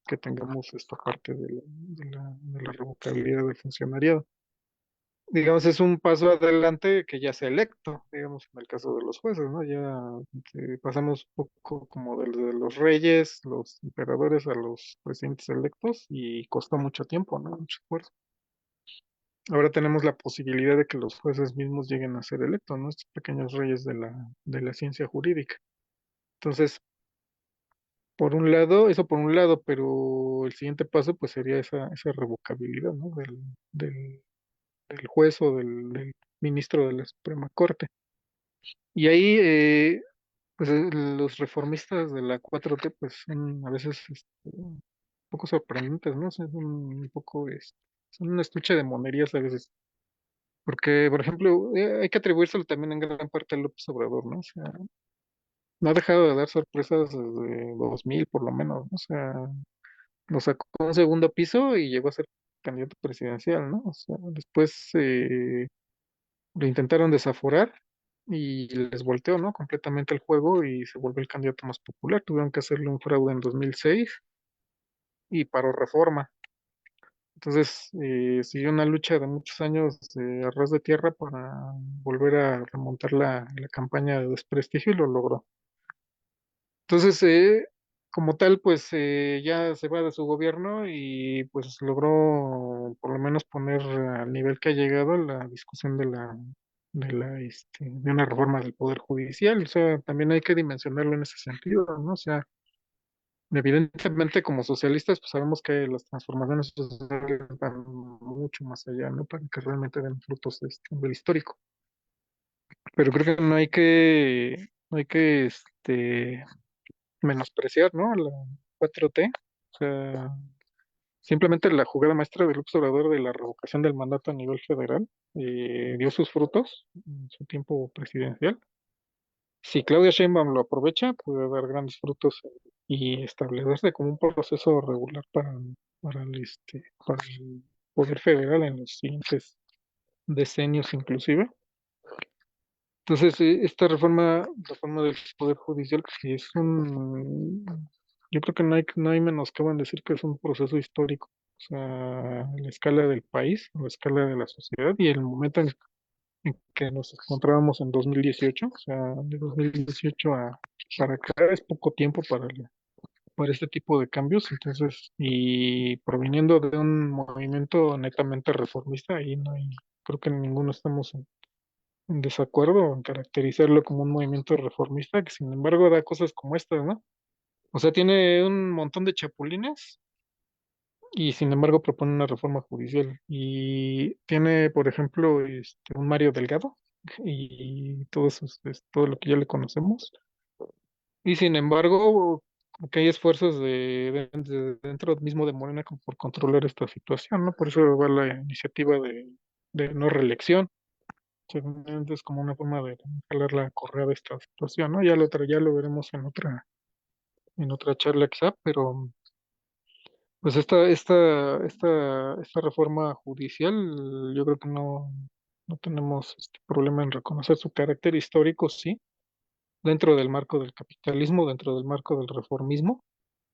que tengamos esta parte de la revocabilidad del funcionariado. Digamos, es un paso adelante que ya sea electo, digamos, en el caso de los jueces, ¿no? Ya pasamos un poco como de los reyes, los emperadores a los presidentes electos y costó mucho tiempo, ¿no? Mucho esfuerzo. Ahora tenemos la posibilidad de que los jueces mismos lleguen a ser electos, ¿no? Estos pequeños reyes de la ciencia jurídica. Entonces, por un lado, eso por un lado, pero el siguiente paso pues sería esa revocabilidad, ¿no? Del juez o del ministro de la Suprema Corte. Y ahí, pues los reformistas de la 4T pues son a veces un poco sorprendentes, ¿no? Son un poco, son un estuche de monerías a veces. Porque, por ejemplo, hay que atribuírselo también en gran parte a López Obrador, ¿no? O sea, no ha dejado de dar sorpresas desde 2000 por lo menos, ¿no? O sea, nos sacó un segundo piso y llegó a ser candidato presidencial, ¿no? O sea, después lo intentaron desaforar y les volteó, ¿no? Completamente el juego y se volvió el candidato más popular. Tuvieron que hacerle un fraude en 2006 y paró Reforma. Entonces, siguió una lucha de muchos años a ras de tierra para volver a remontar la campaña de desprestigio y lo logró. Entonces, como tal, pues ya se va de su gobierno y pues logró por lo menos poner al nivel que ha llegado la discusión de una reforma del Poder Judicial. O sea, también hay que dimensionarlo en ese sentido, ¿no? O sea, evidentemente como socialistas, pues sabemos que las transformaciones sociales van mucho más allá, ¿no? Para que realmente den frutos a nivel histórico. Pero creo que no hay que, menospreciar, ¿no? La 4T. O sea, simplemente la jugada maestra del observador de la revocación del mandato a nivel federal dio sus frutos en su tiempo presidencial. Si Claudia Sheinbaum lo aprovecha, puede dar grandes frutos y establecerse como un proceso regular para el poder federal en los siguientes decenios inclusive. Entonces, esta reforma del Poder Judicial, que yo creo que no hay menoscabo en decir que es un proceso histórico, o sea, a la escala del país, a la escala de la sociedad y el momento en que nos encontrábamos en 2018, o sea, de 2018 para acá es poco tiempo para este tipo de cambios, entonces, y proviniendo de un movimiento netamente reformista, ahí no hay, creo que ninguno estamos en desacuerdo en caracterizarlo como un movimiento reformista, que sin embargo da cosas como estas, ¿no? O sea, tiene un montón de chapulines y sin embargo propone una reforma judicial. Y tiene, por ejemplo, un Mario Delgado y todo eso es todo lo que ya le conocemos. Y sin embargo, como que hay esfuerzos de dentro mismo de Morena como por controlar esta situación, ¿no? Por eso va la iniciativa de no reelección. Seguramente es como una forma de jalar la correa de esta situación, ¿no? Ya lo veremos en otra charla quizá, pero pues esta reforma judicial, yo creo que no tenemos problema en reconocer su carácter histórico, sí, dentro del marco del capitalismo, dentro del marco del reformismo.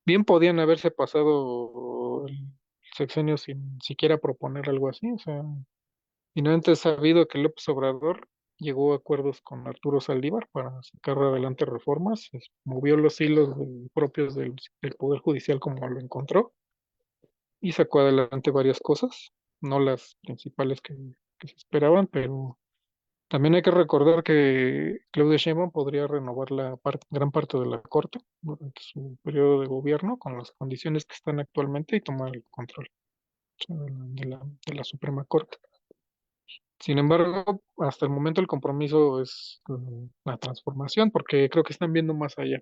Bien podían haberse pasado el sexenio sin siquiera proponer algo así, o sea, finalmente es sabido que López Obrador llegó a acuerdos con Arturo Saldívar para sacar adelante reformas, movió los hilos propios del Poder Judicial como lo encontró y sacó adelante varias cosas, no las principales que se esperaban, pero también hay que recordar que Claudia Sheinbaum podría renovar gran parte de la Corte durante su periodo de gobierno con las condiciones que están actualmente y tomar el control, o sea, de la Suprema Corte. Sin embargo, hasta el momento el compromiso es la transformación, porque creo que están viendo más allá.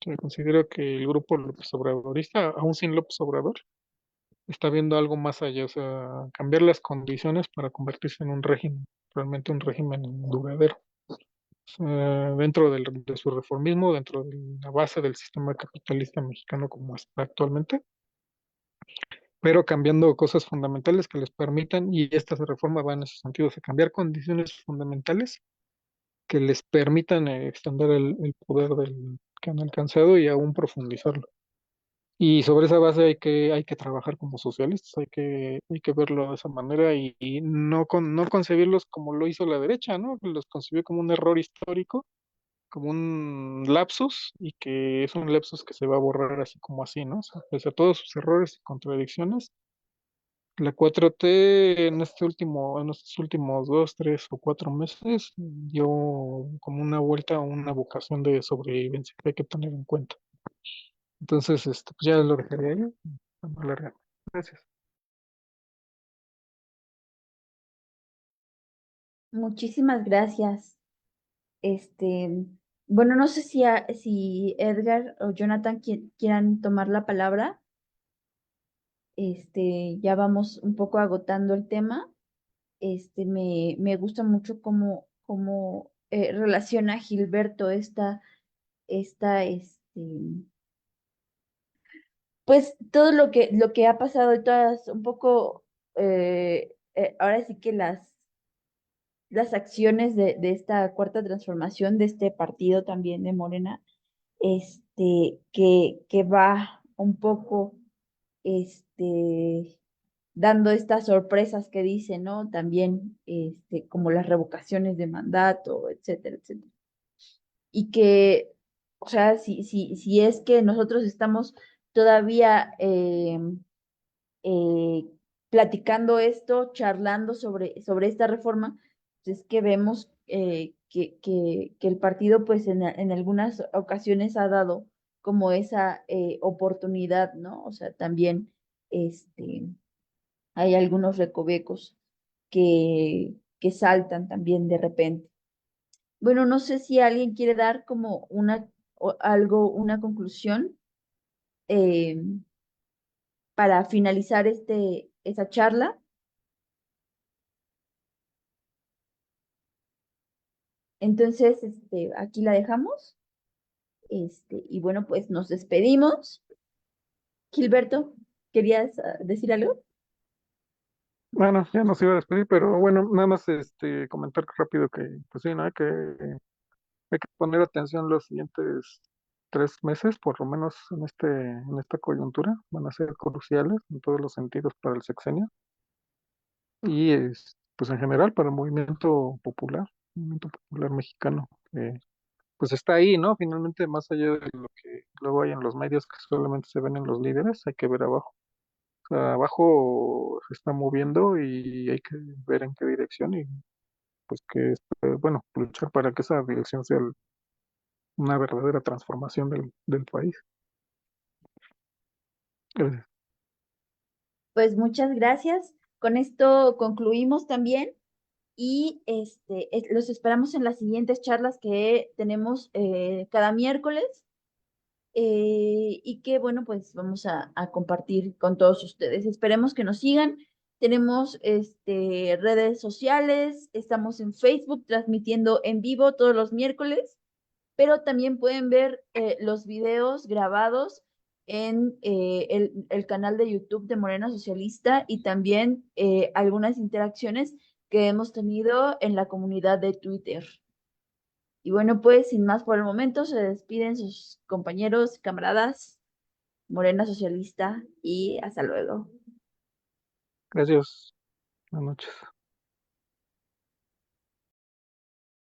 Yo considero que el grupo López Obradorista, aún sin López Obrador, está viendo algo más allá, o sea, cambiar las condiciones para convertirse en un régimen, realmente un régimen duradero. O dentro de su reformismo, dentro de la base del sistema capitalista mexicano como está actualmente, pero cambiando cosas fundamentales que les permitan, y esta reforma va en ese sentido, de cambiar condiciones fundamentales que les permitan extender el poder que han alcanzado y aún profundizarlo. Y sobre esa base hay que trabajar como socialistas, hay que verlo de esa manera y no concebirlos como lo hizo la derecha, ¿no? Que los concibió como un error histórico, como un lapsus, y que es un lapsus que se va a borrar así como así, ¿no? O sea, pese a todos sus errores y contradicciones, la 4T en estos últimos 2, 3 o 4 meses dio como una vuelta, una vocación de sobrevivencia que hay que tener en cuenta. Entonces, pues ya lo dejaría ahí. No me alargar. Gracias. Muchísimas gracias. Este, bueno, no sé si Edgar o Jonathan quieran tomar la palabra. Ya vamos un poco agotando el tema. Me gusta mucho cómo relaciona Gilberto pues todo lo que ha pasado y todas un poco, ahora sí que las acciones de esta cuarta transformación de este partido también de Morena, que va un poco, este, dando estas sorpresas que dice, ¿no? También, como las revocaciones de mandato, etcétera, etcétera. Y que, o sea, si es que nosotros estamos todavía eh, platicando esto, charlando sobre esta reforma, pues es que vemos que el partido, pues en algunas ocasiones ha dado como esa oportunidad, ¿no? O sea, también hay algunos recovecos que saltan también de repente. Bueno, no sé si alguien quiere dar como una conclusión eh, para finalizar esa charla. Entonces, aquí la dejamos. Y bueno, pues nos despedimos. Gilberto, ¿querías decir algo? Bueno, ya nos iba a despedir, pero bueno, nada más comentar rápido que, pues sí, ¿no? Hay que poner atención los siguientes 3 meses, por lo menos en esta coyuntura, van a ser cruciales en todos los sentidos para el sexenio y pues en general para el movimiento popular mexicano, pues está ahí, ¿no? Finalmente, más allá de lo que luego hay en los medios que solamente se ven en los líderes, hay que ver abajo. O sea, abajo se está moviendo y hay que ver en qué dirección y pues bueno, luchar para que esa dirección sea una verdadera transformación del país. Gracias. Pues muchas gracias. Con esto concluimos también y los esperamos en las siguientes charlas que tenemos cada miércoles y que bueno, pues vamos a compartir con todos ustedes. Esperemos que nos sigan. Tenemos redes sociales, estamos en Facebook transmitiendo en vivo todos los miércoles, pero también pueden ver los videos grabados en el canal de YouTube de Morena Socialista y también algunas interacciones que hemos tenido en la comunidad de Twitter. Y bueno, pues sin más por el momento, se despiden sus compañeros, camaradas, Morena Socialista y hasta luego. Gracias. Buenas noches.